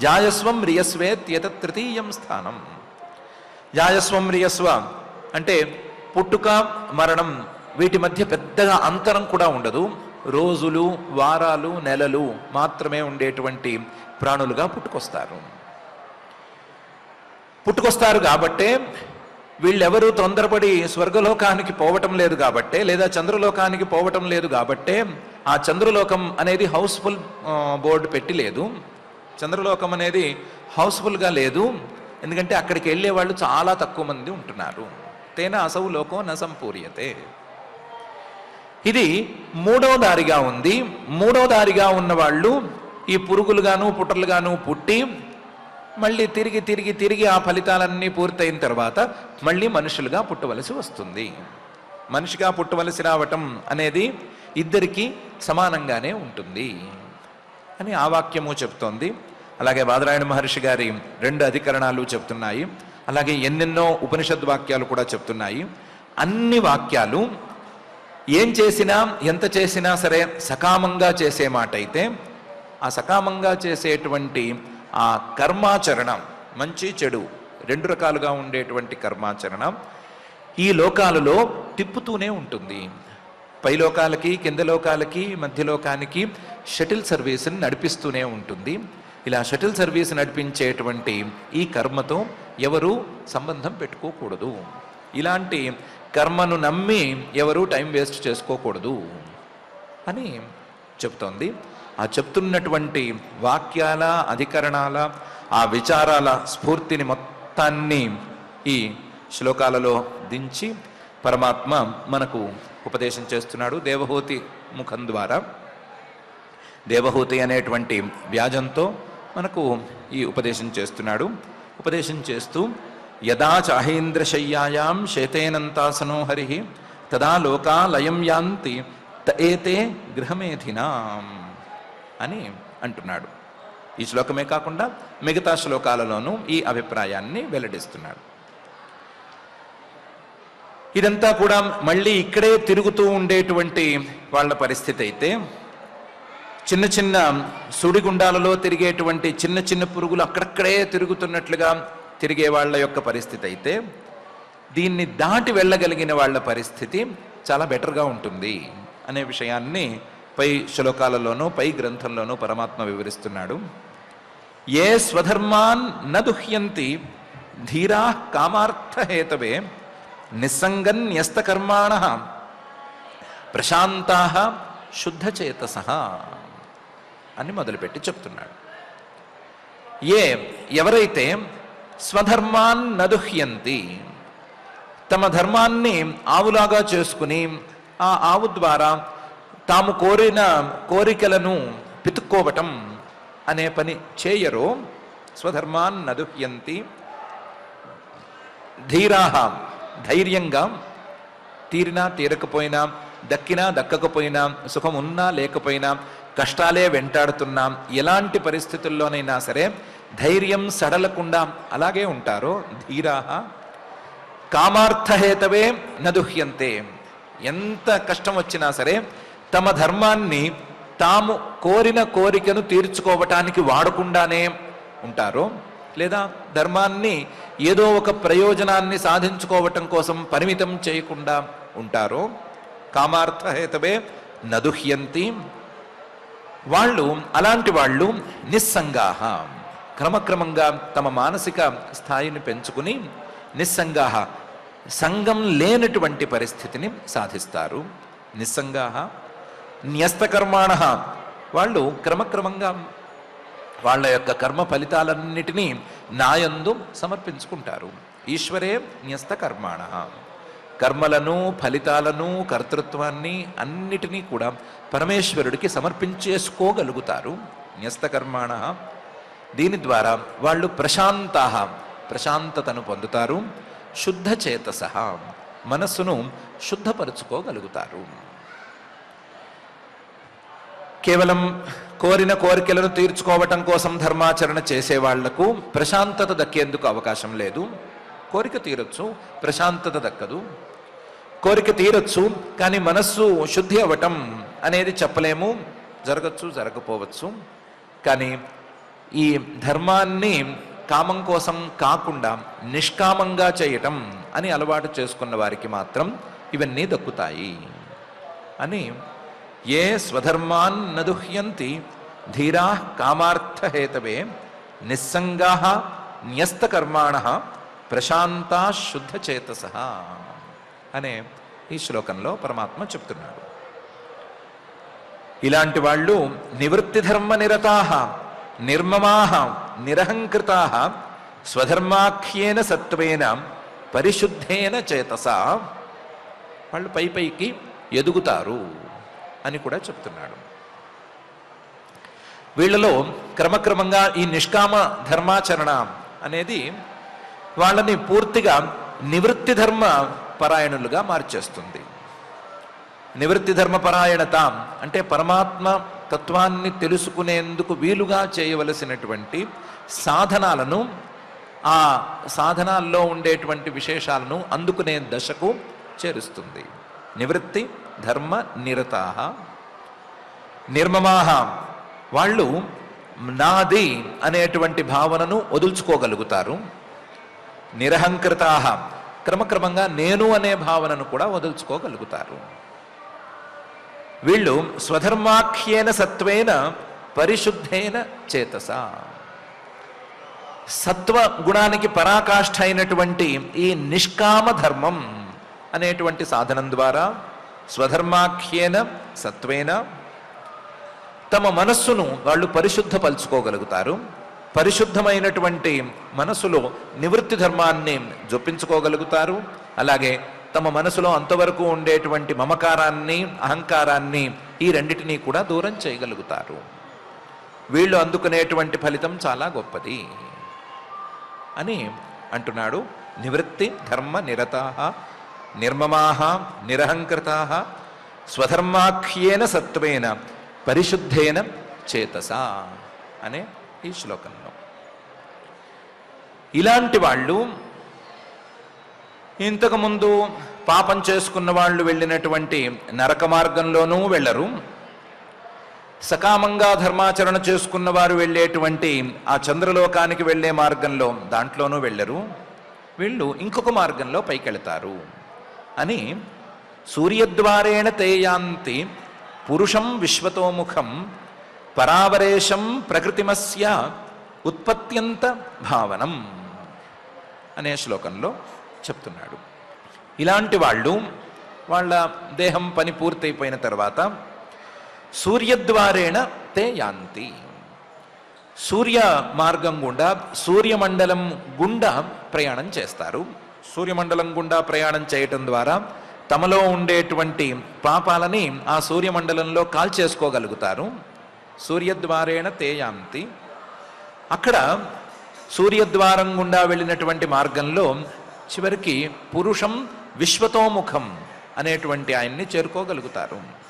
జాయస్వం రియస్వేత్యేతత్ తృతీయం స్థానం. జాయస్వం రియస్వ అంటే పుట్టుక, మరణం, వీటి మధ్య పెద్దగా అంతరం కూడా ఉండదు. రోజులు, వారాలు, నెలలు మాత్రమే ఉండేటువంటి ప్రాణులుగా పుట్టుకొస్తారు కాబట్టే వీళ్ళెవరూ తొందరపడి స్వర్గలోకానికి పోవటం లేదు కాబట్టే, లేదా చంద్రలోకానికి పోవటం లేదు కాబట్టే, ఆ చంద్రలోకం అనేది హౌస్ఫుల్ బోర్డు పెట్టి లేదు. చంద్రలోకం అనేది హౌస్ఫుల్గా లేదు, ఎందుకంటే అక్కడికి వెళ్ళే వాళ్ళు చాలా తక్కువ మంది ఉంటున్నారు. తేన అసౌ లోకో న సంపూర్యతే. ఇది మూడో దారిగా ఉంది. మూడో దారిగా ఉన్న వాళ్ళు ఈ పురుగులుగాను పుట్టలుగాను పుట్టి మళ్ళీ తిరిగి ఆ ఫలితాలన్నీ పూర్తయిన తర్వాత మళ్ళీ మనుషులుగా పుట్టవలసి వస్తుంది. మనిషిగా పుట్టవలసి రావటం అనేది ఇద్దరికీ సమానంగానే ఉంటుంది అని ఆ వాక్యము చెప్తోంది. అలాగే బాదరాయణ మహర్షి గారి 2 అధికరణాలు చెప్తున్నాయి. అలాగే ఎన్నెన్నో ఉపనిషద్ వాక్యాలు కూడా చెప్తున్నాయి. అన్ని వాక్యాలు ఏం చేసినా, ఎంత చేసినా సరే సకామంగా చేసే మాట అయితే, ఆ సకామంగా చేసేటువంటి ఆ కర్మాచరణం, మంచి చెడు 2 రకాలుగా ఉండేటువంటి కర్మాచరణం ఈ లోకాలలో తిప్పుతూనే ఉంటుంది. పై లోకాలకి, కింద లోకాలకి, మధ్యలోకానికి షటిల్ సర్వీస్ని నడిపిస్తూనే ఉంటుంది. ఇలా షటిల్ సర్వీస్ నడిపించేటువంటి ఈ కర్మతో ఎవరు సంబంధం పెట్టుకోకూడదు. ఇలాంటి కర్మను నమ్మి ఎవరు టైం వేస్ట్ చేసుకోకూడదు అని చెప్తోంది. ఆ చెప్తున్నటువంటి వాక్యాల, అధికరణాల, ఆ విచారాల స్ఫూర్తిని మొత్తాన్ని ఈ శ్లోకాలలో దించి పరమాత్మ మనకు ఉపదేశం చేస్తున్నాడు. దేవహూతి ముఖం ద్వారా, దేవహూతి అనేటువంటి వ్యాజంతో మనకు ఈ ఉపదేశం చేస్తున్నాడు. ఉపదేశం చేస్తూ యదా చాహేంద్రశయ్యాయాం శేతేనంతాసనో హరి తదా లోకా లయం యాంతి తేతే గృహమేధినాం అని అంటున్నాడు. ఈ శ్లోకమే కాకుండా మిగతా శ్లోకాలలోనూ ఈ అభిప్రాయాన్ని వెల్లడిస్తున్నాడు. ఇదంతా కూడా మళ్ళీ ఇక్కడే తిరుగుతూ ఉండేటువంటి వాళ్ళ పరిస్థితి అయితే, చిన్న చిన్న సుడిగుండాలలో తిరిగేటువంటి చిన్న చిన్న పురుగులు అక్కడక్కడే తిరుగుతున్నట్లుగా తిరిగే వాళ్ళ యొక్క పరిస్థితి అయితే, దీన్ని దాటి వెళ్ళగలిగిన వాళ్ళ పరిస్థితి చాలా బెటర్గా ఉంటుంది అనే విషయాన్ని పై శ్లోకాలలోనూ పై గ్రంథంలోనూ పరమాత్మ వివరిస్తున్నాడు. ఏ స్వధర్మాన్ న దుహ్యంతి ధీరా కామార్థహేతవే నిస్సంగన్యస్తకర్మాణ ప్రశాంతా శుద్ధచేతస అని మొదలుపెట్టి చెప్తున్నాడు. ఎవరైతే స్వధర్మాన్ నదుహ్యంతి, తమ ధర్మాన్ని ఆవులాగా చేసుకుని ఆ ఆవు ద్వారా తాము కోరిన కోరికలను పితుక్కోవటం అనే పని చేయరో. స్వధర్మాన్ నదుహ్యంతి. ధీరాహ, ధైర్యంగా తీరినా తీరకపోయినా, దక్కినా దక్కకపోయినా, సుఖం ఉన్నా లేకపోయినా, కష్టాలే వెంటాడుతున్నా, ఎలాంటి పరిస్థితుల్లోనైనా సరే ధైర్యం సడలకుండా అలాగే ఉంటారో ధీరాహ. కామార్థహేతవే నదుహ్యంతే, ఎంత కష్టం వచ్చినా సరే తమ ధర్మాన్ని తాము కోరిన కోరికను తీర్చుకోవటానికి వాడకుండానే ఉంటారో, లేదా ధర్మాన్ని ఏదో ఒక ప్రయోజనాన్ని సాధించుకోవటం కోసం పరిమితం చేయకుండా ఉంటారో. కామార్థహేతవే నదుహ్యంతి. వాళ్ళు, అలాంటి వాళ్ళు నిస్సంగాహ, క్రమక్రమంగా తమ మానసిక స్థాయిని పెంచుకుని నిస్సంగాహ, సంగం లేనటువంటి పరిస్థితిని సాధిస్తారు. నిస్సంగాహ. న్యస్తకర్మాణ, వాళ్ళు క్రమక్రమంగా వాళ్ళ యొక్క కర్మ ఫలితాలన్నిటినీ నాయందు సమర్పించుకుంటారు. ఈశ్వరే న్యస్తకర్మాణ, కర్మలను ఫలితాలను కర్తృత్వాన్ని అన్నిటినీ కూడా పరమేశ్వరుడికి సమర్పించేసుకోగలుగుతారు. న్యస్తకర్మాణ. దీని ద్వారా వాళ్ళు ప్రశాంతాః, ప్రశాంతతను పొందుతారు. శుద్ధచేతసః, మనస్సును శుద్ధపరుచుకోగలుగుతారు. కేవలం కోరిన కోరికలను తీర్చుకోవటం కోసం ధర్మాచరణ చేసే వాళ్లకు ప్రశాంతత దక్కేందుకు అవకాశం లేదు. కోరిక తీరొచ్చు, ప్రశాంతత దక్కదు. కోరిక తీరొచ్చు, కానీ మనస్సు శుద్ధి అవ్వటం అనేది చెప్పలేము. జరగచ్చు, జరగకపోవచ్చు. కానీ ఈ ధర్మాన్ని కామం కోసం కాకుండా నిష్కామంగా చేయటం అని అలవాటు చేసుకున్న వారికి మాత్రం ఇవన్నీ దక్కుతాయి అని. ఏ స్వధర్మాన్ నదుహ్యంతి ధీరా కామార్థహేతవే నిస్సంగా న్యస్తకర్మాణ ప్రశాంతా శుద్ధచేతసః అనే ఈ శ్లోకంలో పరమాత్మ చెప్తున్నాడు. ఇలాంటి వాళ్ళు నివృత్తి ధర్మ నిరతాః నిర్మమాః నిరహంకృతాః స్వధర్మాఖ్యేన సత్వేన పరిశుద్ధేన చేతసా, వాళ్ళు పై పైకి ఎదుగుతారు అని కూడా చెప్తున్నాడు. వీళ్ళలో క్రమక్రమంగా ఈ నిష్కామ ధర్మాచరణ అనేది వాళ్ళని పూర్తిగా నివృత్తి ధర్మ పరాయణులుగా మార్చేస్తుంది. నివృత్తి ధర్మ పరాయణత అంటే పరమాత్మ తత్వాన్ని తెలుసుకునేందుకు వీలుగా చేయవలసినటువంటి సాధనాలను, ఆ సాధనాల్లో ఉండేటువంటి విశేషాలను అందుకునే దశకు చేరుస్తుంది. నివృత్తి ధర్మ నిరతాః. నిర్మమాః, వాళ్ళు నాది అనేటువంటి భావనను వదుల్చుకోగలుగుతారు. నిరహంకృతాః, క్రమక్రమంగా నేను అనే భావనను కూడా వదుల్చుకోగలుగుతారు. వీళ్ళు స్వధర్మాఖ్యేన సత్వేన పరిశుద్ధేన చేతసా, సత్వ గుణానికి పరాకాష్ఠ అయినటువంటి ఈ నిష్కామ ధర్మం అనేటువంటి సాధనం ద్వారా స్వధర్మాఖ్యేన సత్వేన తమ మనస్సును వాళ్ళు పరిశుద్ధపలుచుకోగలుగుతారు. పరిశుద్ధమైనటువంటి మనసులో నివృత్తి ధర్మాన్ని జొప్పించుకోగలుగుతారు. అలాగే తమ మనసులో అంతవరకు ఉండేటువంటి మమకారాన్ని, అహంకారాన్ని, ఈ రెండిటినీ కూడా దూరం చేయగలుగుతారు. వీళ్ళు అందుకునేటువంటి ఫలితం చాలా గొప్పది అని అంటున్నాడు. నివృత్తి ధర్మ నిరతాః నిర్మమాః నిరహంకృతాః స్వధర్మాఖ్యేన సత్వేన పరిశుద్ధేన చేతసా అనే ఈ శ్లోకంలో. ఇలాంటి వాళ్ళు ఇంతకుముందు పాపం చేసుకున్న వాళ్ళు వెళ్ళినటువంటి నరక మార్గంలోనూ వెళ్ళరు, సకామంగా ధర్మాచరణ చేసుకున్న వారు వెళ్ళేటువంటి ఆ చంద్రలోకానికి వెళ్ళే మార్గంలో దాంట్లోనూ వెళ్ళరు. వీళ్ళు ఇంకొక మార్గంలో పైకెళతారు అని. సూర్యద్వారేణ తేయాంతి పురుషం విశ్వతోముఖం పరావరేశం ప్రకృతిమస్య ఉత్పత్యంత భావనం అనే శ్లోకంలో చెప్తున్నాడు. ఇలాంటి వాళ్ళు వాళ్ళ దేహం పని పూర్తయిపోయిన తర్వాత సూర్యద్వారేణ తే యాంతి, సూర్య మార్గం గుండా సూర్యమండలం గుండా ప్రయాణం చేస్తారు. సూర్యమండలం గుండా ప్రయాణం చేయటం ద్వారా తమలో ఉండేటువంటి పాపాలని ఆ సూర్యమండలంలో కాల్చేసుకోగలుగుతారు. సూర్యద్వారేణ తేయాంతి. అక్కడ సూర్యద్వారం గుండా వెళ్ళినటువంటి మార్గంలో చివరికి పురుషం విశ్వతోముఖం అనేటువంటి ఆయన్ని చేరుకోగలుగుతారు.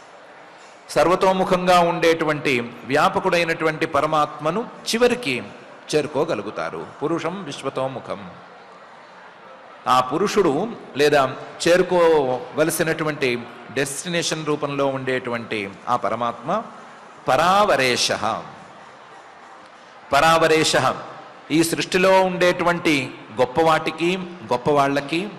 సర్వతోముఖంగా ఉండేటువంటి వ్యాపకుడైనటువంటి పరమాత్మను చివరికి చేరుకోగలుగుతారు. పురుషం విశ్వతోముఖం. ఆ పురుషుడు లేదా చేరుకోవలసినటువంటి డెస్టినేషన్ రూపంలో ఉండేటువంటి ఆ పరమాత్మ పరావరేశ. పరావరేశ ఈ సృష్టిలో ఉండేటువంటి గొప్పవాటికి గొప్పవాళ్ళకి,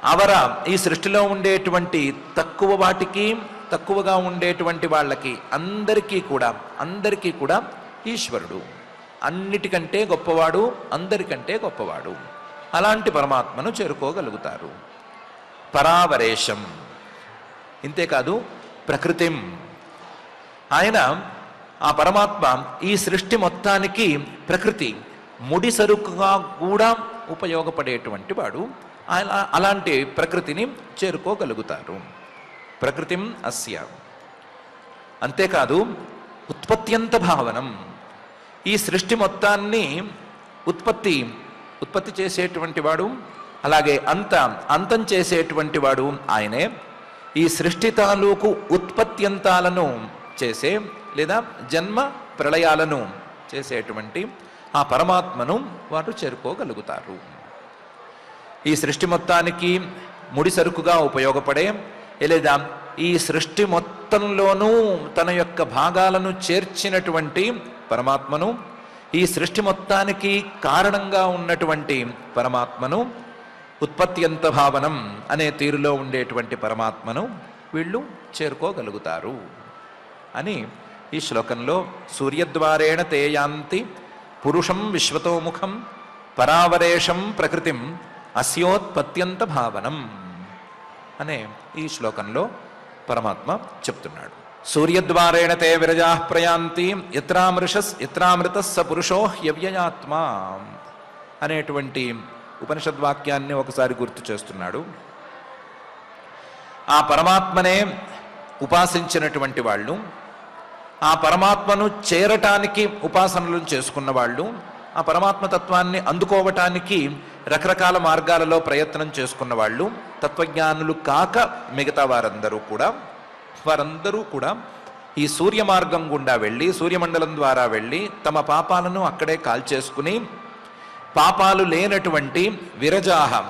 అవర ఈ సృష్టిలో ఉండేటువంటి తక్కువ వాటికి తక్కువగా ఉండేటువంటి వాళ్ళకి అందరికీ కూడా ఈశ్వరుడు. అన్నిటికంటే గొప్పవాడు, అందరికంటే గొప్పవాడు. అలాంటి పరమాత్మను చేరుకోగలుగుతారు. పరావరేశం. ఇంతేకాదు ప్రకృతిం. ఆయన ఆ పరమాత్మ ఈ సృష్టి మొత్తానికి ప్రకృతి ముడిసరుకుగా కూడా ఉపయోగపడేటువంటి వాడు. అలాంటి ప్రకృతిని చేరుకోగలుగుతారు. ప్రకృతిం అస్య. అంతేకాదు ఉత్పత్త్యంత భావనం. ఈ సృష్టి మొత్తాన్ని ఉత్పత్తి చేసేటువంటి వాడు, అలాగే అంతం చేసేటువంటి వాడు ఆయనే. ఈ సృష్టి తాలూకు ఉత్పత్త్యంతాలను చేసే లేదా జన్మ ప్రళయాలను చేసేటువంటి ఆ పరమాత్మను వారు చేరుకోగలుగుతారు. ఈ సృష్టి మొత్తానికి ముడిసరుకుగా ఉపయోగపడే లేదా ఈ సృష్టి మొత్తంలోనూ తన యొక్క భాగాలను చేర్చినటువంటి పరమాత్మను, ఈ సృష్టి మొత్తానికి కారణంగా ఉన్నటువంటి పరమాత్మను, ఉత్పత్త్యంత భావనం అనే తీరులో ఉండేటువంటి పరమాత్మను వీళ్ళు చేరుకోగలుగుతారు అని ఈ శ్లోకంలో సూర్యద్వారేణ తేయాంతి పురుషం విశ్వతోముఖం పరావరేశం ప్రకృతిం అస్యోత్పత్త్యంత భావనం అనే ఈ శ్లోకంలో పరమాత్మ చెప్తున్నాడు. సూర్యద్వారేణ తే విరజా ప్రయాంతి యత్రామృత స పురుషో హ్యవ్యయాత్మా అనేటువంటి ఉపనిషద్వాక్యాన్ని ఒకసారి గుర్తు చేస్తున్నాడు. ఆ పరమాత్మనే ఉపాసించినటువంటి వాళ్ళు, ఆ పరమాత్మను చేరటానికి ఉపాసనలు చేసుకున్న వాళ్ళు, ఆ పరమాత్మ తత్వాన్ని అందుకోవటానికి రకరకాల మార్గాలలో ప్రయత్నం చేసుకున్న వాళ్ళు, తత్వజ్ఞానులు కాక మిగతా వారందరూ కూడా ఈ సూర్య మార్గం గుండా వెళ్ళి సూర్యమండలం ద్వారా వెళ్ళి తమ పాపాలను అక్కడే కాల్చేసుకుని పాపాలు లేనటువంటి విరజాహ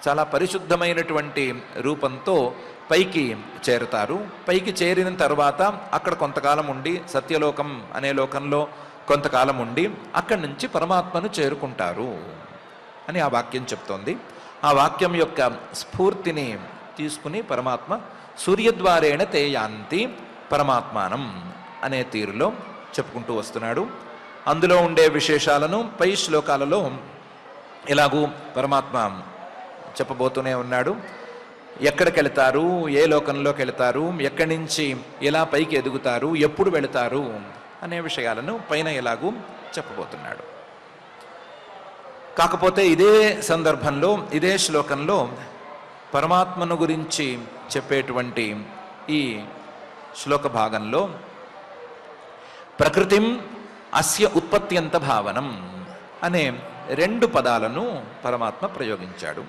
చాలా పరిశుద్ధమైనటువంటి రూపంతో పైకి చేరుతారు. పైకి చేరిన తర్వాత అక్కడ కొంతకాలం ఉండి సత్యలోకం అనే లోకంలో కొంతకాలం ఉండి అక్కడి నుంచి పరమాత్మను చేరుకుంటారు అని ఆ వాక్యం చెప్తోంది. ఆ వాక్యం యొక్క స్ఫూర్తిని తీసుకుని పరమాత్మ సూర్యద్వారేణ తేయాంతి పరమాత్మానం అనే తీరులో చెప్పుకుంటూ వస్తున్నాడు. అందులో ఉండే విశేషాలను పై శ్లోకాలలో ఎలాగూ పరమాత్మ చెప్పబోతూనే ఉన్నాడు. ఎక్కడికి వెళతారు, ఏ లోకంలోకి వెళతారు, ఎక్కడి నుంచి ఎలా పైకి ఎదుగుతారు, ఎప్పుడు వెళతారు అనే విషయాలను పైన ఎలాగూ చెప్పబోతున్నాడు. కాకపోతే ఇదే సందర్భంలో ఇదే శ్లోకంలో పరమాత్మను గురించి చెప్పేటువంటి ఈ శ్లోక భాగంలో ప్రకృతిం అస్య ఉత్పత్త్యంత భావనం అనే రెండు పదాలను పరమాత్మ ప్రయోగించాడు.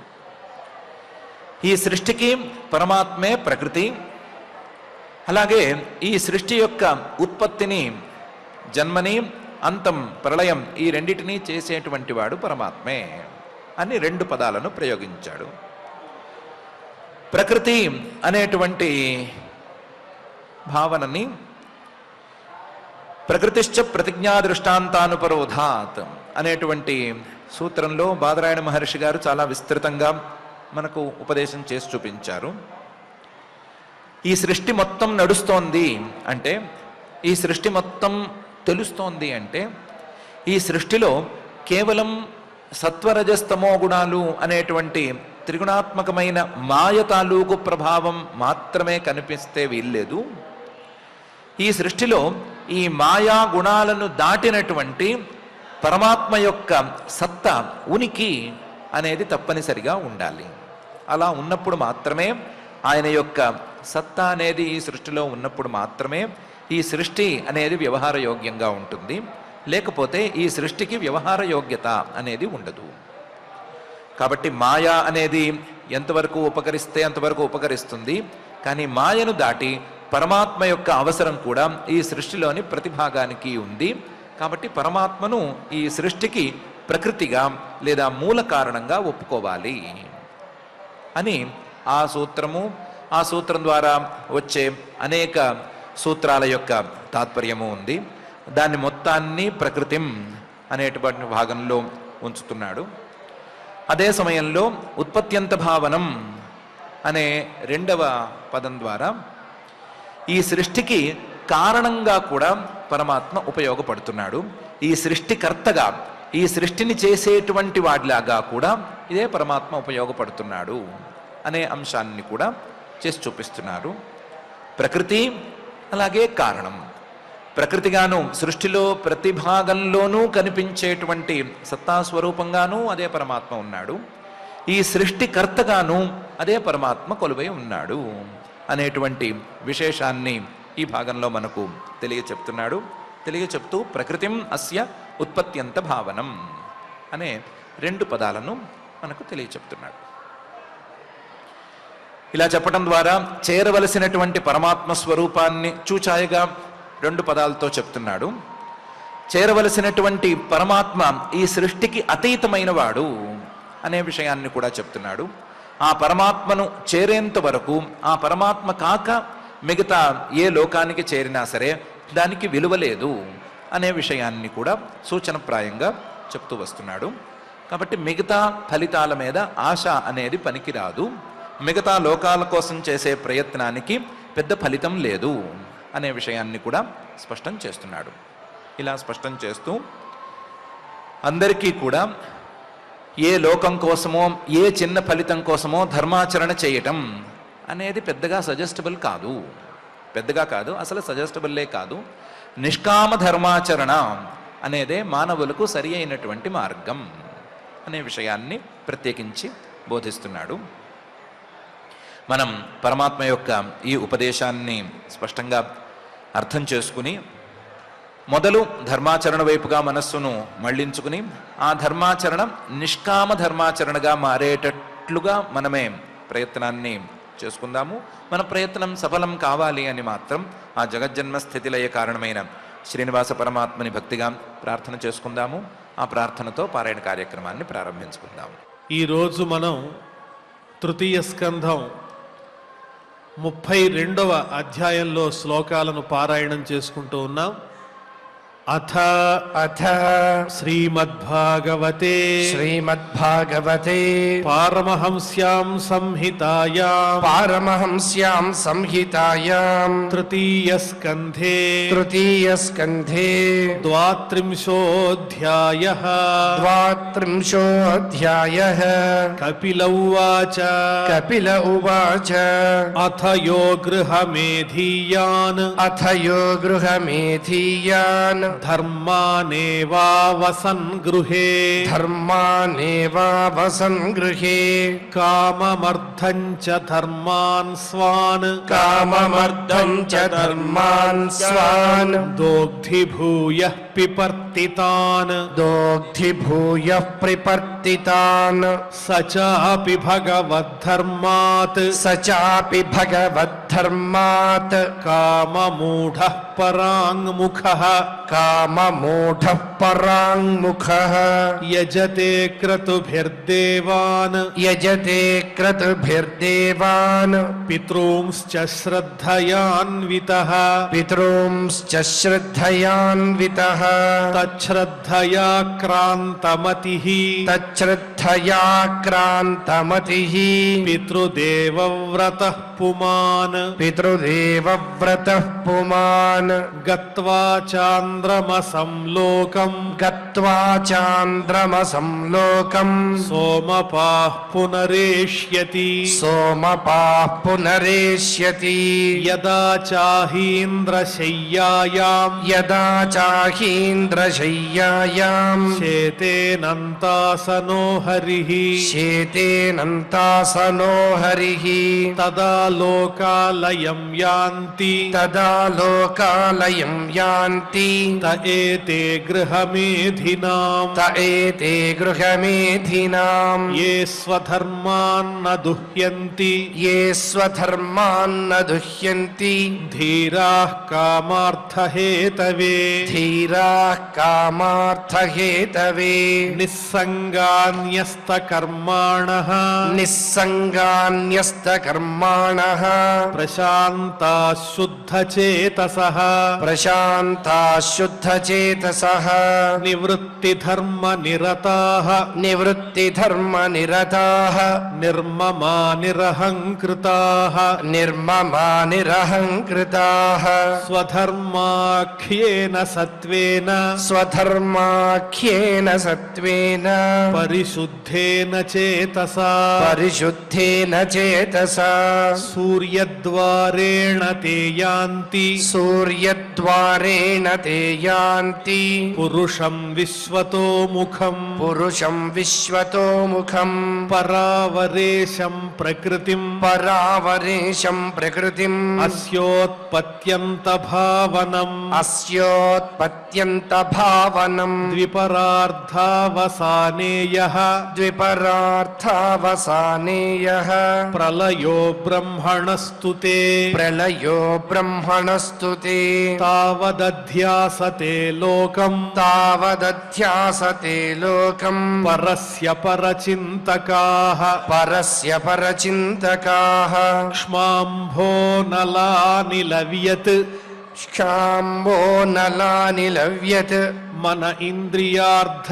ఈ సృష్టికి పరమాత్మే ప్రకృతి, అలాగే ఈ సృష్టి యొక్క ఉత్పత్తిని, జన్మని, అంతం, ప్రళయం ఈ రెండిటినీ చేసేటువంటి వాడు పరమాత్మే అని రెండు పదాలను ప్రయోగించాడు. ప్రకృతి అనేటువంటి భావనని ప్రకృతిశ్చ ప్రతిజ్ఞా దృష్టాంతానుపరోధాత్ అనేటువంటి సూత్రంలో బాదరాయణ మహర్షి గారు చాలా విస్తృతంగా మనకు ఉపదేశం చేసి చూపించారు. ఈ సృష్టి మొత్తం నడుస్తోంది అంటే, ఈ సృష్టి మొత్తం తెలుస్తోంది అంటే, ఈ సృష్టిలో కేవలం సత్వరజస్తమో గుణాలు అనేటువంటి త్రిగుణాత్మకమైన మాయ తాలూకు ప్రభావం మాత్రమే కనిపిస్తే వీల్లేదు. ఈ సృష్టిలో ఈ మాయా గుణాలను దాటినటువంటి పరమాత్మ యొక్క సత్తా, ఉనికి అనేది తప్పనిసరిగా ఉండాలి. అలా ఉన్నప్పుడు మాత్రమే ఆయన యొక్క సత్తా అనేది ఈ సృష్టిలో ఉన్నప్పుడు మాత్రమే ఈ సృష్టి అనేది వ్యవహార యోగ్యంగా ఉంటుంది. లేకపోతే ఈ సృష్టికి వ్యవహార యోగ్యత అనేది ఉండదు. కాబట్టి మాయ అనేది ఎంతవరకు ఉపకరిస్తే అంతవరకు ఉపకరిస్తుంది. కానీ మాయను దాటి పరమాత్మ యొక్క అవసరం కూడా ఈ సృష్టిలోని ప్రతి భాగానికి ఉంది. కాబట్టి పరమాత్మను ఈ సృష్టికి ప్రకృతిగా లేదా మూల కారణంగా ఒప్పుకోవాలి అని ఆ సూత్రం ద్వారా వచ్చే అనేక సూత్రాల యొక్క తాత్పర్యము ఉంది. దాన్ని మొత్తాన్ని ప్రకృతిం అనేటువంటి భాగంలో ఉంచుతున్నాడు. అదే సమయంలో ఉత్పత్యంత భావనం అనే రెండవ పదం ద్వారా ఈ సృష్టికి కారణంగా కూడా పరమాత్మ ఉపయోగపడుతున్నాడు. ఈ సృష్టికర్తగా, ఈ సృష్టిని చేసేటువంటి వాడిలాగా కూడా ఇదే పరమాత్మ ఉపయోగపడుతున్నాడు అనే అంశాన్ని కూడా చేసి చూపిస్తున్నారు. ప్రకృతి అలాగే కారణం. ప్రకృతిగాను సృష్టిలో ప్రతి భాగంలోనూ కనిపించేటువంటి సత్తాస్వరూపంగానూ అదే పరమాత్మ ఉన్నాడు. ఈ సృష్టికర్తగాను అదే పరమాత్మ కొలువై ఉన్నాడు అనేటువంటి విశేషాన్ని ఈ భాగంలో మనకు తెలియచెప్తూ ప్రకృతిం అస్య ఉత్పత్యంత భావనం అనే రెండు పదాలను మనకు తెలియచెప్తున్నాడు. ఇలా చెప్పడం ద్వారా చేరవలసినటువంటి పరమాత్మ స్వరూపాన్ని చూచాయగా రెండు పదాలతో చెప్తున్నాడు. చేరవలసినటువంటి పరమాత్మ ఈ సృష్టికి అతీతమైన వాడు అనే విషయాన్ని కూడా చెప్తున్నాడు. ఆ పరమాత్మను చేరేంత వరకు ఆ పరమాత్మ కాక మిగతా ఏ లోకానికి చేరినా సరే దానికి విలువ లేదు అనే విషయాన్ని కూడా సూచనప్రాయంగా చెప్తూ వస్తున్నాడు. కాబట్టి మిగతా ఫలితాల మీద ఆశ అనేది పనికిరాదు. మిగతా లోకాల కోసం చేసే ప్రయత్నానికి పెద్ద ఫలితం లేదు అనే విషయాన్ని కూడా స్పష్టం చేస్తున్నాడు. ఇలా స్పష్టం చేస్తూ అందరికీ కూడా ఏ లోకం కోసమో ఏ చిన్న ఫలితం కోసమో ధర్మాచరణ చేయటం అనేది పెద్దగా సజెస్టబుల్ కాదు. అసలు సజెస్టబుల్లే కాదు. నిష్కామ ధర్మాచరణ అనేదే మానవులకు సరి అయినటువంటి మార్గం అనే విషయాన్ని ప్రత్యేకించి బోధిస్తున్నాడు. మనం పరమాత్మ యొక్క ఈ ఉపదేశాన్ని స్పష్టంగా అర్థం చేసుకుని మొదలు ధర్మాచరణ వైపుగా మనస్సును మళ్లించుకుని ఆ ధర్మాచరణ నిష్కామ ధర్మాచరణగా మారేటట్లుగా మనమే ప్రయత్నాన్ని చేసుకుందాము. మన ప్రయత్నం సఫలం కావాలి అని మాత్రం ఆ జగజ్జన్మ స్థితిలయ కారణమైన శ్రీనివాస పరమాత్మని భక్తిగా ప్రార్థన చేసుకుందాము. ఆ ప్రార్థనతో పారాయణ కార్యక్రమాన్ని ప్రారంభించుకుందాము. ఈరోజు మనం తృతీయ స్కంధం 32వ అధ్యాయంలో శ్లోకాలను పారాయణం చేసుకుంటూ ఉన్నాం. అథ శ్రీమద్భాగవతే పారమహంస్యాం సంహితాయాం తృతీయ స్కంధే ద్వాత్రింశోऽధ్యాయః కపిల ఉవాచ అథ యో గృహమేధీయాన్ ధర్మానేవావసన్ గృహే కామమర్థం చ ధర్మాన్ స్వాన్ దోగ్ధిభూయః పిపర్తితాన్ సచాపి భగవద్ధర్మాత్ కామమూఢః పరాంగుఖః యజతే క్రతుభిర్దేవాన్ పితॄంశ్చ శ్రద్ధయాన్వితః తచ్శ్రద్ధయా క్రాంతమతిః పితృదేవవ్రతః पुमान् पितृदेवव्रतः पुमान् गत्वा चान्द्रमसं लोकम् गत्वा चान्द्रमसं लोकम् सोमपाः पुनरेष्यति सोमपाः पुनरेष्यति यदा चाहीन्द्रशय्यायाम् यदा चाहीन्द्रशय्यायाम् शेतेनन्तासनो हरिः शेतेनन्तासनो हरिः तदा लोकालयं यान्ति तदा लोकालयं यान्ति त एते गृहमेधिनाम् त एते गृहमेधिनाम् ये स्वधर्मान्न दुह्यन्ति ये स्वधर्मान्न दुह्यन्ति धीराः कामार्थहेतवे धीराः कामार्थहेतवे निस्सङ्गान्यस्तकर्माणः निस्सङ्गान्यस्तकर्माणः प्रशान्ताः शुद्धचेतसः प्रशान्ताः शुद्धचेतसः निवृत्तिधर्मनिरताः निवृत्तिधर्मनिरताः निर्ममा निरहङ्कृताः निर्ममा निरहङ्कृताः स्वधर्माख्येन सत्त्वेन स्वधर्माख्येन सत्त्वेन परिशुद्धेन चेतसा परिशुद्धेन चेतसा सूर्यद्वारेण ते यान्ति सूर्यद्वारेण ते यान्ति पुरुषं विश्वतो मुखम् पुरुषं विश्वतो मुखम् परावरेशं प्रकृतिम् परावरेशं प्रकृतिम् अस्योत्पत्यन्तभावनम् अस्योत्पत्यन्तभावनम् द्विपरार्धावसाने यः द्विपरार्थावसाने यः प्रलयो ब्रह्मणस्तु ते प्रलयो ब्रह्मणस्तु ते तावदध्यासते लोकम् तावदध्यासते लोकम् परस्य परचिन्तकाः परस्य परचिन्तकाः क्ष्माम्भो नलानिलव्यत् क्षाम्बो नलानिलव्यत् मन इन्द्रियार्थ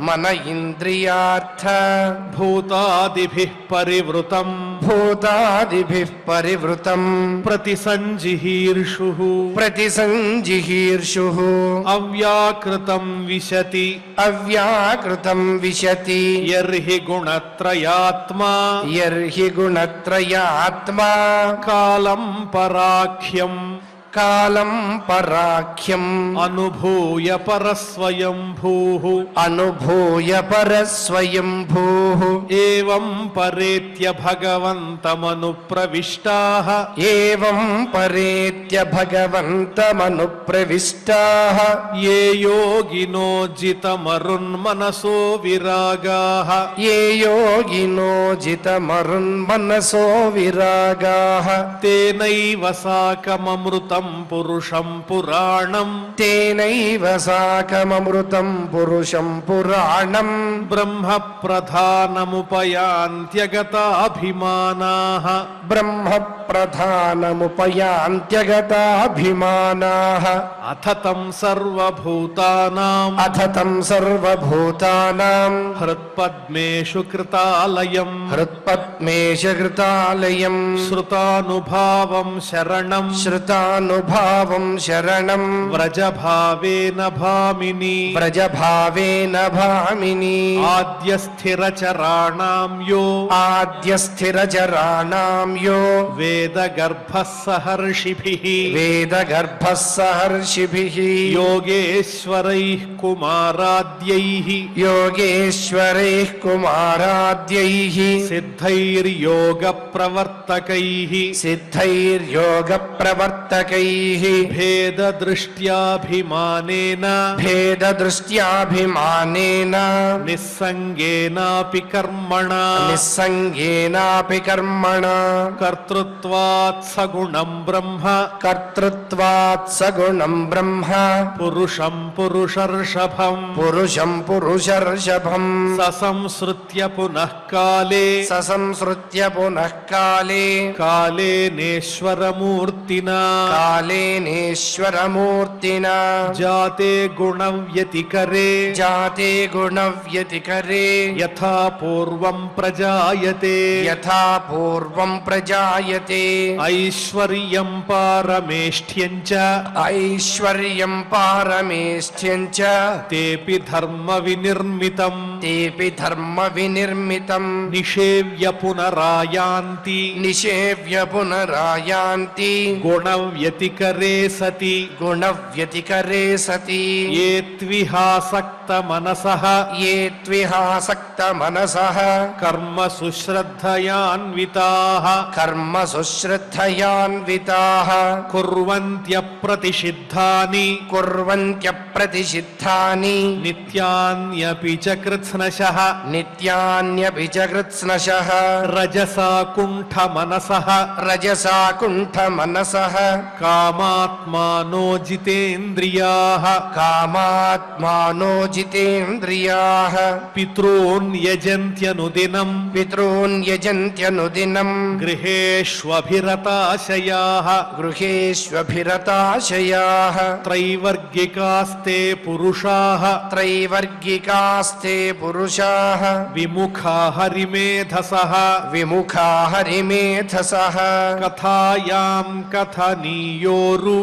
मन इन्द्रियार्थ भूतादिभिः परिवृतम् भूतादिभिः परिवृतम् प्रतिसञ्जिहीर्षुः प्रतिसञ्जिहीर्षुः अव्याकृतं विशति अव्याकृतं विशति यर्हि गुणत्रयात्मा यर्हि गुणत्रयात्मा कालं पराख्यम् कालं पराख्यम् अनुभूय परस्वयंभूः अनुभूय परस्वयंभूः एवं परेत्य भगवन्तमनुप्रविष्टाः एवं परेत्य भगवन्तमनुप्रविष्टाः ये योगिनो जितमरुन्मनसो विरागाः ये योगिनो जितमरुन्मनसो विरागाः तेनैव साकममृतं पुरुषं पुराणम् तेनैव साकममृतं पुरुषं पुराणम् ब्रह्म प्रधानमुपयान्त्यगताभिमानाः ब्रह्म प्रधानमुपयान्त्यगताभिमानाः अथ तं सर्वभूतानाम् अथ तं सर्वभूतानां हृत्पद्मेषु कृतालयम् हृत्पद्मेश कृतालयम् श्रुतानुभावं शरणम् श्रुतानुभावं शरणम् व्रजभावेन भामिनी व्रजभावेन भामिनी आद्यस्थिरचराणां यो आद्यस्थिरचराणां यो वेदगर्भः सहर्षिभिः वेदगर्भः सहर्षिभिः योगेश्वरैः कुमाराद्यैः योगेश्वरैः कुमाराद्यैः सिद्धैर्योगप्रवर्तकैः सिद्धैर्योगप्रवर्तकैः भेददृष्ट्याभिमानेन भेददृष्ट्याभिमानेन निस्सङ्गेनापि कर्मणा निस्सङ्गेनापि कर्मणा कर्तृत्वात् सगुणं ब्रह्म कर्तृत्वात् सगुणं ब्रह्म पुरुषं पुरुषर्षभम् पुरुषं पुरुषर्षभम् ससंसृत्य पुनः काले ससंसृत्य पुनः काले कालेनेश्वरमूर्तिना कालेनेश्वरमूर्तिना जाते गुणव्यतिकरे जाते गुणव्यतिकरे यथा पूर्वं प्रजायते यथा पूर्वं प्रजायते ऐश्वर्यं पारमेष्ठ्यं च ऐश्वर्यं पारमेष्ठ्यं च तेऽपि धर्मविनिर्मितम् तेऽपि धर्मविनिर्मितम् निषेव्य पुनरायान्ति निषेव्य पुनरायान्ति गुणव्यतिकरे सति गुणव्यतिकरे सति ये त्विहासक्तमनसः ये त्विहासक्तमनसः कर्मसु श्रद्धयान्विताः कर्मसु श्रद्धयान्विताः कुर्वन्त्यप्रतिषिद्धानि कुर्वन्त्यप्रतिषिद्धानि नित्यान्यपि च कृत्स्नशः नित्यान्यपि च कृत्स्नशः रजसा कुण्ठमनसः रजसा कुण्ठमनसः कामात्मानो जितेन्द्रियाः कामात्मानो जितेन्द्रियाः पितॄन् यजन्त्यनुदिनम् पितॄन् यजन्त्यनुदिनम् गृहेष्वभिरताशयाः गृहेष्वभिरताशयाः त्रैवर्गिकास्ते पुरुषाः त्रैवर्गिकास्ते पुरुषाः विमुखा हरिमेधसः विमुखा हरिमेधसः कथायां कथनीयोरु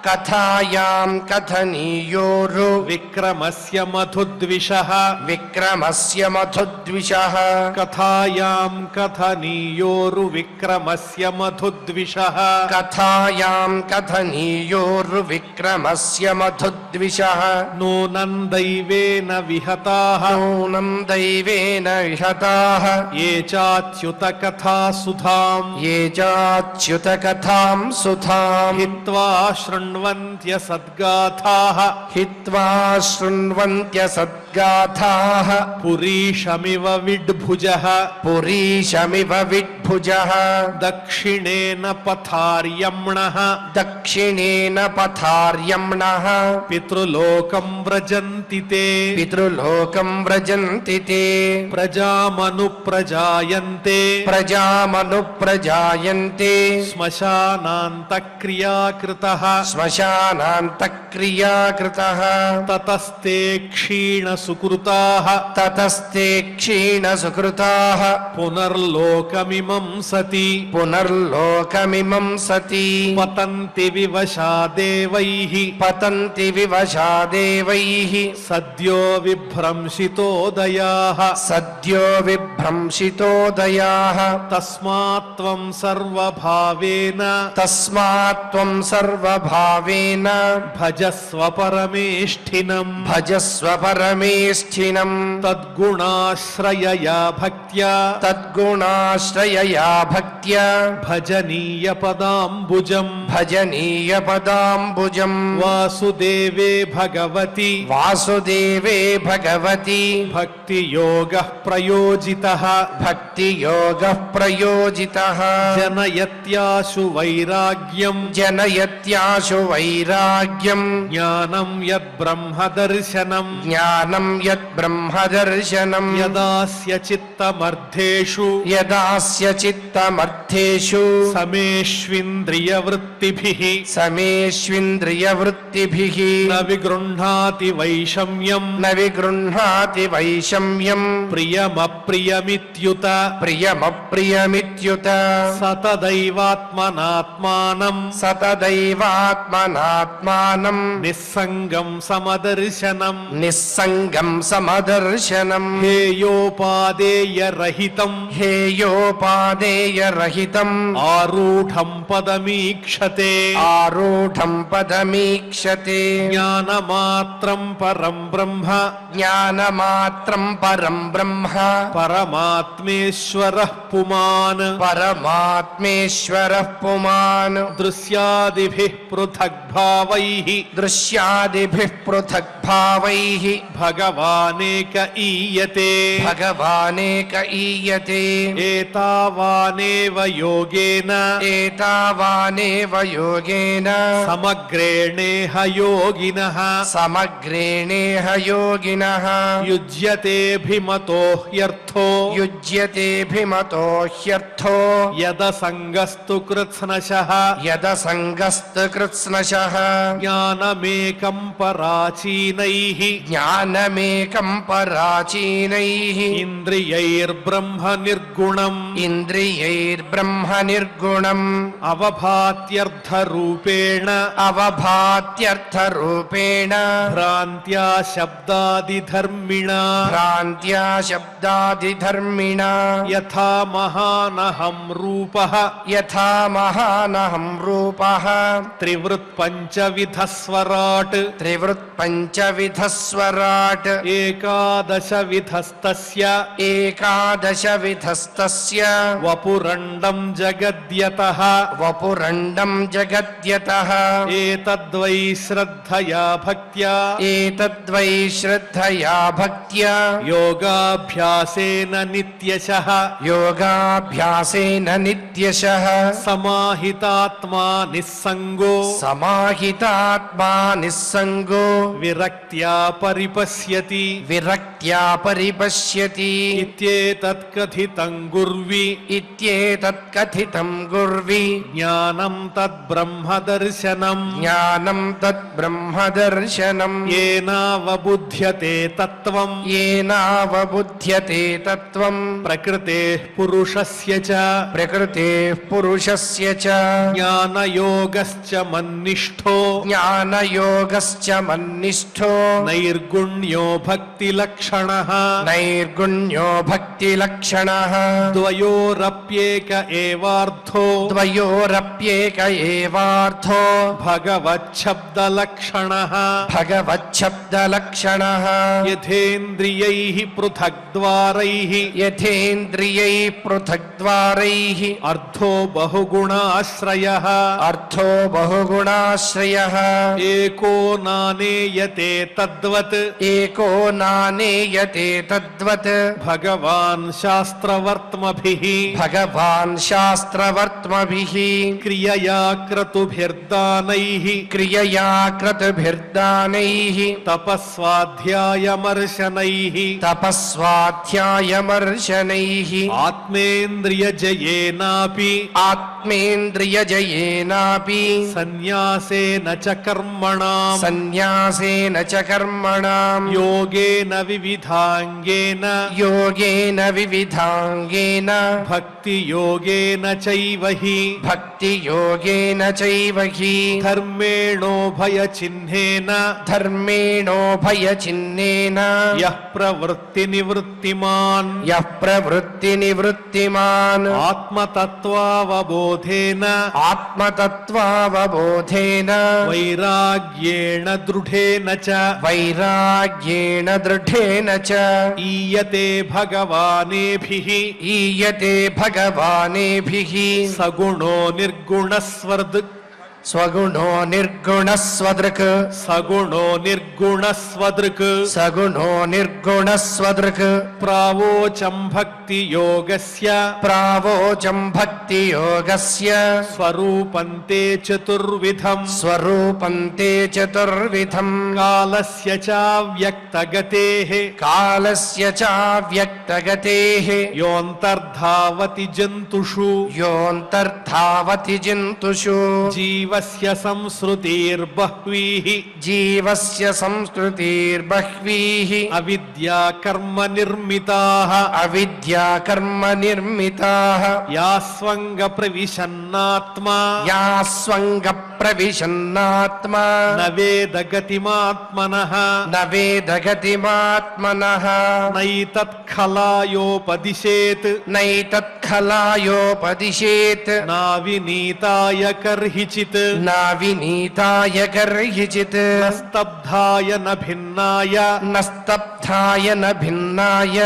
कथायां कथनीयोरु विक्रमस्य मधुद्विषः विक्रमस्य मधुद्विषः कथायां कथनीयोरु विक्रमस्य मधुद्विषः कथायां कथनीयोर्विक्रमस्य मधुद्विषः नूनं दैवेन विहताः नूनं दैवेन विहताः ये चाच्युत कथा सुधाम् ये चाच्युतकथां सुधाम् हित्वा शृण्वन्त्य सद्गाथाः हित्वा शृण्वन्त्य सद्गाथाः पुरीशमिव विड्भुजः पुरीशमिव विड्भुजः दक्षिणेन पथार्यम्णः दक्षिणेन पथार्यम्णः पितृलोकं व्रजन्ति ते पितृलोकं व्रजन्ति ते प्रजामनुप्रजायन्ते प्रजामनुप्रजायन्ते श्मशानान्तक्रियाकृतः श्मशानान्तक्रियाकृतः ततस्ते क्षीणसुकृताः ततस्ते क्षीणसुकृताः पुनर्लोकमिमं सति पुनर्लोकमिमं सति पतन्ति विवशा देवैः पतन्ति विवशा देवैः सद्यो विभ्रंशितोदयाः सद्यो विभ्रंशितोदयाः तस्मात् त्वं सर्वभावेन तस्मात् त्वं सर्वभावेन भजस्व परमेष्ठिनम् भजस्व परमेष्ठिनम् तद्गुणाश्रयया भक्त्या तद्गुणाश्रयया भक्त्या भजनीयपदाम्बुजम् भजनीयपदाम्बुजम् वासुदेवे भगवति वासुदेवे भगवति भक्तियोगः प्रयोजितः भक्तियोगः प्रयोजितः जनयत्याशु वैराग्यम् जनयत्याशु वैराग्यम् ज्ञानं यद्ब्रह्मदर्शनम् ज्ञानं यद्ब्रह्मदर्शनम् यदास्य चित्तमर्थेषु यदास्य चित्तमर्थेषु समेष्विन्द्रियवृत्तिभिः समेष्विन्द्रियवृत्तिभिः न विगृह्णाति वैषम्यम् न विगृह्णाति वैषम्यम् प्रियमप्रियमित्युत प्रियमप्रियमित्युत सतदैवात्मनात्मानम् सतदैवात्मनात्मानम् निस्सङ्गम् समदर्शनम् निस्सङ्गम् समदर्शनम् हेयोपादेयरहितम् हेयोपादेयरहितम् आरूढम् पदमीक्षते आरूढम् पदमीक्षते ज्ञानमात्रम् परम् ब्रह्म ज्ञानमात्रम् परम् ब्रह्म परमात्मेश्वरः पुमान् परमात्मेश्वरः पुमान् दृश्यादिभिः पृथक् పృథగ్భావైః దృశ్యాదిభిః పృథగ్భావైః భగవానేక ఈయతే భగవానేక ఈయతే ఏతావానేవ యోగేన ఏతావానేవ యోగేన సమగ్రేణేహ యోగినః సమగ్రేణేహ యోగినః యుజ్యతేభిమతో హ్యర్థో యుజ్యతేభిమతో హ్యర్థో యదసంగస్తు కృత్స్నశః యదసంగస్తు కృత్స్నశః జ్ఞానమేకం పరాచీనైః జ్ఞానమేకం పరాచీనైః ఇంద్రియైర్బ్రహ్మ నిర్గుణం ఇంద్రియైర్బ్రహ్మ నిర్గుణం అవభాత్యర్థరూపేణ అవభాత్యర్థరూపేణ భ్రాంత్యా శబ్దాదిధర్మిణా భ్రాంత్యా శబ్దాదిధర్మిణా యథా మహానహం రూపః యథా మహానహం రూపః త్రివృత్పంచవిధస్వరాట్ త్రివృత్పంచవిధస్వరాట్ ఏకాదశవిధస్తస్య ఏకాదశవిధస్తస్య వపురండం జగద్యతః వపురండం జగద్యతః ఏతద్వై శ్రద్ధయా భక్త్యా ఏతద్వై శ్రద్ధయా భక్త్యా యోగాభ్యాసేన నిత్యశః యోగాభ్యాసేన నిత్యశః సమాహితాత్మా నిస్సంగో సమాహితాత్మా నిస్సంగో విరక్త్యా పరిపశ్యతి విరక్త్యా పరిపశ్యతి ఇత్యేతత్కథితం గుర్వి ఇత్యేతత్కథితం గుర్వి జ్ఞానం తద్బ్రహ్మదర్శనం జ్ఞానం తద్బ్రహ్మదర్శనం ఏనావబుధ్యతే తత్వం ఏనావబుధ్యతే తత్వం ప్రకృతేః పురుషస్య చ ప్రకృతేః పురుషస్య చ జ్ఞానయోగశ్చ మన్నిష్ఠో జ్ఞానయోగశ్చ మన్నిష్ఠో నైర్గుణ్యో భక్తిలక్షణః నైర్గుణ్యో భక్తిలక్షణః ద్వయోరప్యేక ఏవార్థో ద్వయోరప్యేక ఏవార్థో భగవచ్చబ్దలక్షణః భగవచ్చబ్దలక్షణః యథేంద్రియైః పృథగ్ద్వారైః యథేంద్రియై పృథగ్ద్వారైః అర్థో బహుగుణాశ్రయః అర్థో బహుగుణాశ్రయః ఏకో నానేయతే తద్వత్ ఏకో నానేయతే తద్వత్ భగవాన్ శాస్త్రవర్త్మభిః భగవాన్ శాస్త్రవర్త్మభిః క్రియయా క్రతుభిర్దానైః క్రియయా క్రతుభిర్దానైః తపస్వాధ్యాయమర్శనైః తపస్వాధ్యాయమర్శనైః ఆత్మేంద్రియజయేనాపి ఆత్మేంద్రియజయేనాపి సన్యాసేన చ కర్మణాం సన్యాసేన చ కర్మణాం యోగేన వివిధాంగేన యోగేన వివిధాంగేన భక్తియోగేన చైవ హి భక్తియోగేన చైవ హి ధర్మేణోభయచిహ్నేన ధర్మేణోభయచిహ్నేన యః ప్రవృత్తినివృత్తిమాన్ యః ప్రవృత్తినివృత్తిమాన్ ఆత్మతత్వావబోధేన ఆత్మతత్వావబోధేన వైరాగ్యేణ దృఢేన చ వైరాగ్యేణ దృఢేన చ ఈయతే భగవానేభిః ఈయతే భగవానేభిః సగుణో నిర్గుణస్వర్ద్ స్వగుణో నిర్గుణస్వదృక్ సగుణో నిర్గుణస్వదృక్ సగుణో నిర్గుణస్వదృక్ ప్రావోచం భక్తియోగస్య ప్రావోచం భక్తియోగస్య స్వరూపం తే చతుర్విధం స్వరూపం తే చతుర్విధం కాలస్య చావ్యక్తగతేః కాలస్య చావ్యక్తగతేః యోంతర్ధావతి జంతుషు యోంతర్ధావతి జంతుషు జీవస్య సంస్కృతిర్బహ్వీః జీవస్య సంస్కృతిర్బహ్వీః అవిద్యా కర్మ నిర్మితాః అవిద్యా కర్మ నిర్మితాః యాస్వంగ ప్రవిశన్నాత్మా యా స్వంగ ప్రవిశన్నాత్మా న వేద గతిమాత్మనః న వేద గతిమాత్మనః నైతత్ఖలాయోపదిశేత్ నైతత్ఖలాయోపదిశేత్ నా వినీతాయ కర్హిచిత్ न विनीताय कर्हिचित् न स्तब्धाय न भिन्नाय न स्तब्धाय न भिन्नाय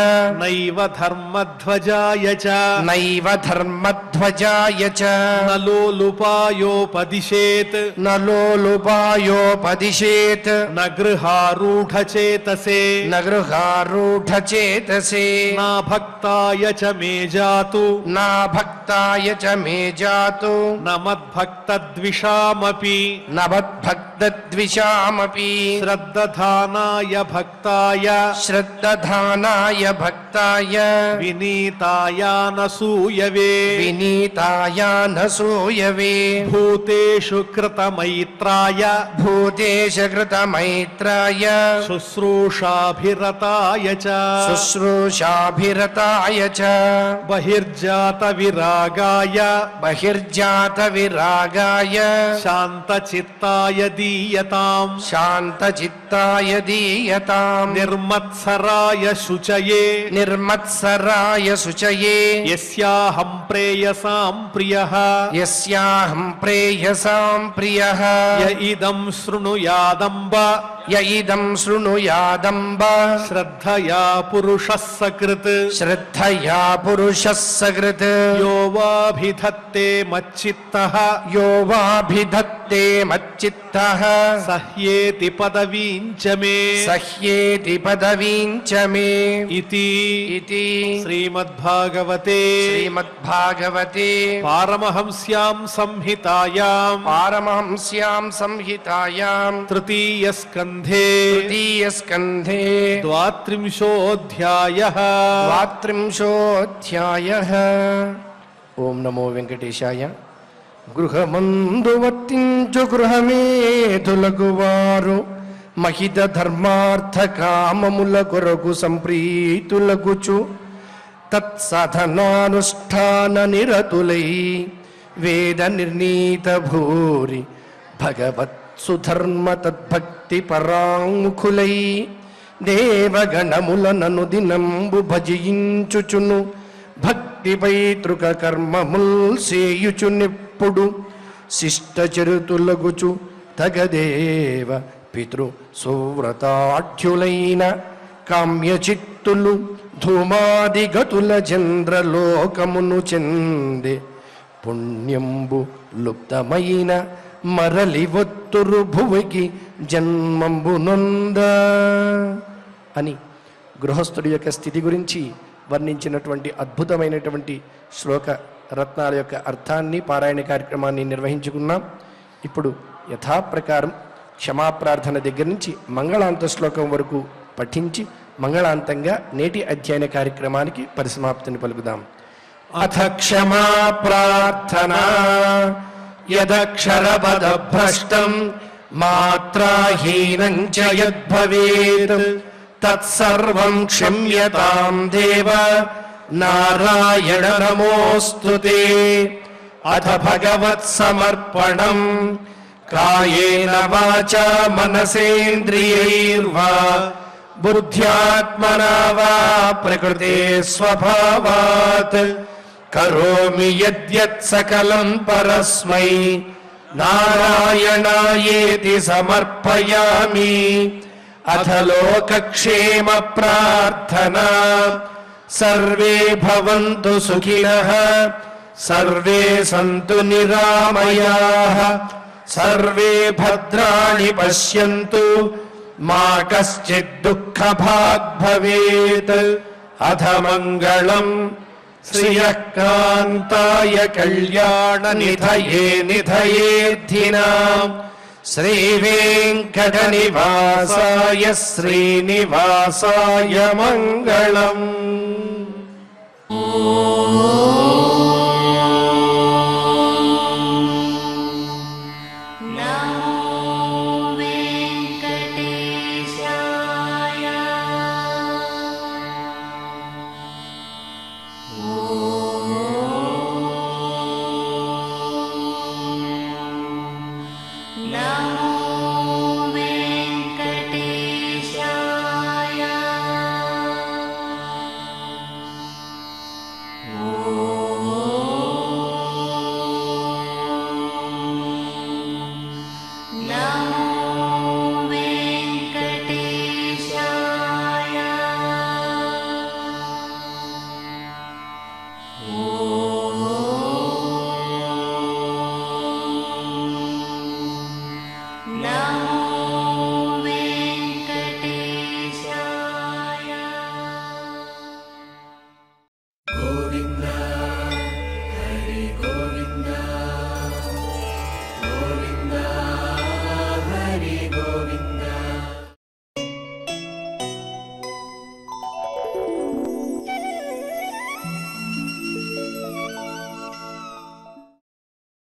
नैव धर्मध्वजाय च नैव धर्मध्वजाय च न लोलुपायोपदिशेत् न लोलुपायोपदिशेत् न गृहारूढचेतसे न गृहारूढचेतसे न भक्ताय च मे जातु न भक्ताय च मे जातु न मद्भक्तद्विषामपि न मद्भक्तद्विषामपि श्रद्दधानाय भक्ताय श्रद्दधानाय भक्ताय विनीतायानसूयवे विनीतायानसूयवे भूतेषु कृतमैत्राय भूतेशकृतमैत्राय शुश्रूषाभिरताय च शुश्रूषाभिरताय च बहिर्जातविरागाय बहिर्जातविरागाय शान्तचित्ताय दीयताम् शान्तचित्ताय दीयताम् निर्मत्सराय शुचये निर्मत्सराय शुचये यस्याहं प्रेयसां प्रियः यस्याहं प्रेयसां प्रियः य इदं शृणुयादम्ब य इदं शृणुयादम्ब श्रद्धया पुरुषः सकृत् श्रद्धया पुरुषः सकृत् यो वाभिधत्ते मच्चित्तः यो वाभिधत्ते मच्चित्तः सह्येति पदवीं च मे सह्येति पदवीं च मे इति इति श्रीमद्भागवते श्रीमद्भागवते पारमहंस्यां संहितायां पारमहंस्यां संहितायां तृतीयस्कन्धे तृतीयस्कन्धे द्वात्रिंशोऽध्यायः द्वात्रिंशोऽध्यायः। ఓం నమో వెంకటేశాయ. గృహమందు వర్తించు గృహమేధులకు వారు మహిత ధర్మార్థ కామముల కొరకు సంప్రీతులగుచు తత్సాధనానుష్ఠాన నిరతులై వేద నిర్ణీత భూరి భగవత్ సుధర్మ తద్భక్తి పరాంముఖులై దేవగణములనను దినంబు భజించుచును భక్తి పైతృక కర్మముల్ సేయుచునిప్పుడు శిష్టచరితులగుచు తగదేవ పితృ సువ్రతాఢ్యులైన కామ్యచిత్తులు ధూమాదిగతుల చంద్రలోకమును చెందే పుణ్యంబు లుప్తమైన మరలి ఒత్తురు భువికి జన్మంబు నొంద అని గృహస్థుడి యొక్క స్థితి గురించి వర్ణించినటువంటి అద్భుతమైనటువంటి శ్లోక రత్నాల యొక్క అర్థాన్ని పారాయణ కార్యక్రమాన్ని నిర్వహించుకున్నాం. ఇప్పుడు యథాప్రకారం క్షమాప్రార్థన దగ్గర నుంచి మంగళాంత శ్లోకం వరకు పఠించి మంగళాంతంగా నేటి అధ్యయన కార్యక్రమానికి పరిసమాప్తిని పలుకుదాం. అథ క్షమా ప్రార్థన యదక్షరపదభ్రష్టం మాత్రాహీనం చ యద్భవేత్ తత్సర్వం క్షమ్యతాం దేవ నారాయణ నమోస్తుతే. అథ భగవత్ సమర్పణం కాయేన వాచా మనసేంద్రియైర్వా బుద్ధ్యాత్మనా వా ప్రకృతే స్వభావాత్ కరోమి యద్యత్ సకలం పరస్మై నారాయణాయేతి సమర్పయామి. అథ లోకక్షేమ ప్రార్థనా సర్వే భవంతు సుఖినః సర్వే సంతు నిరామయాః సర్వే భద్రాణి పశ్యంతు మా కశ్చిద్ దుఃఖభాగ్ భవేత్. అథ మంగళం శ్రియః కాంతాయ కళ్యాణ నిధయే నిధయేర్థినాం శ్రీవేంకట నివాసాయ శ్రీనివాసాయ మంగళం.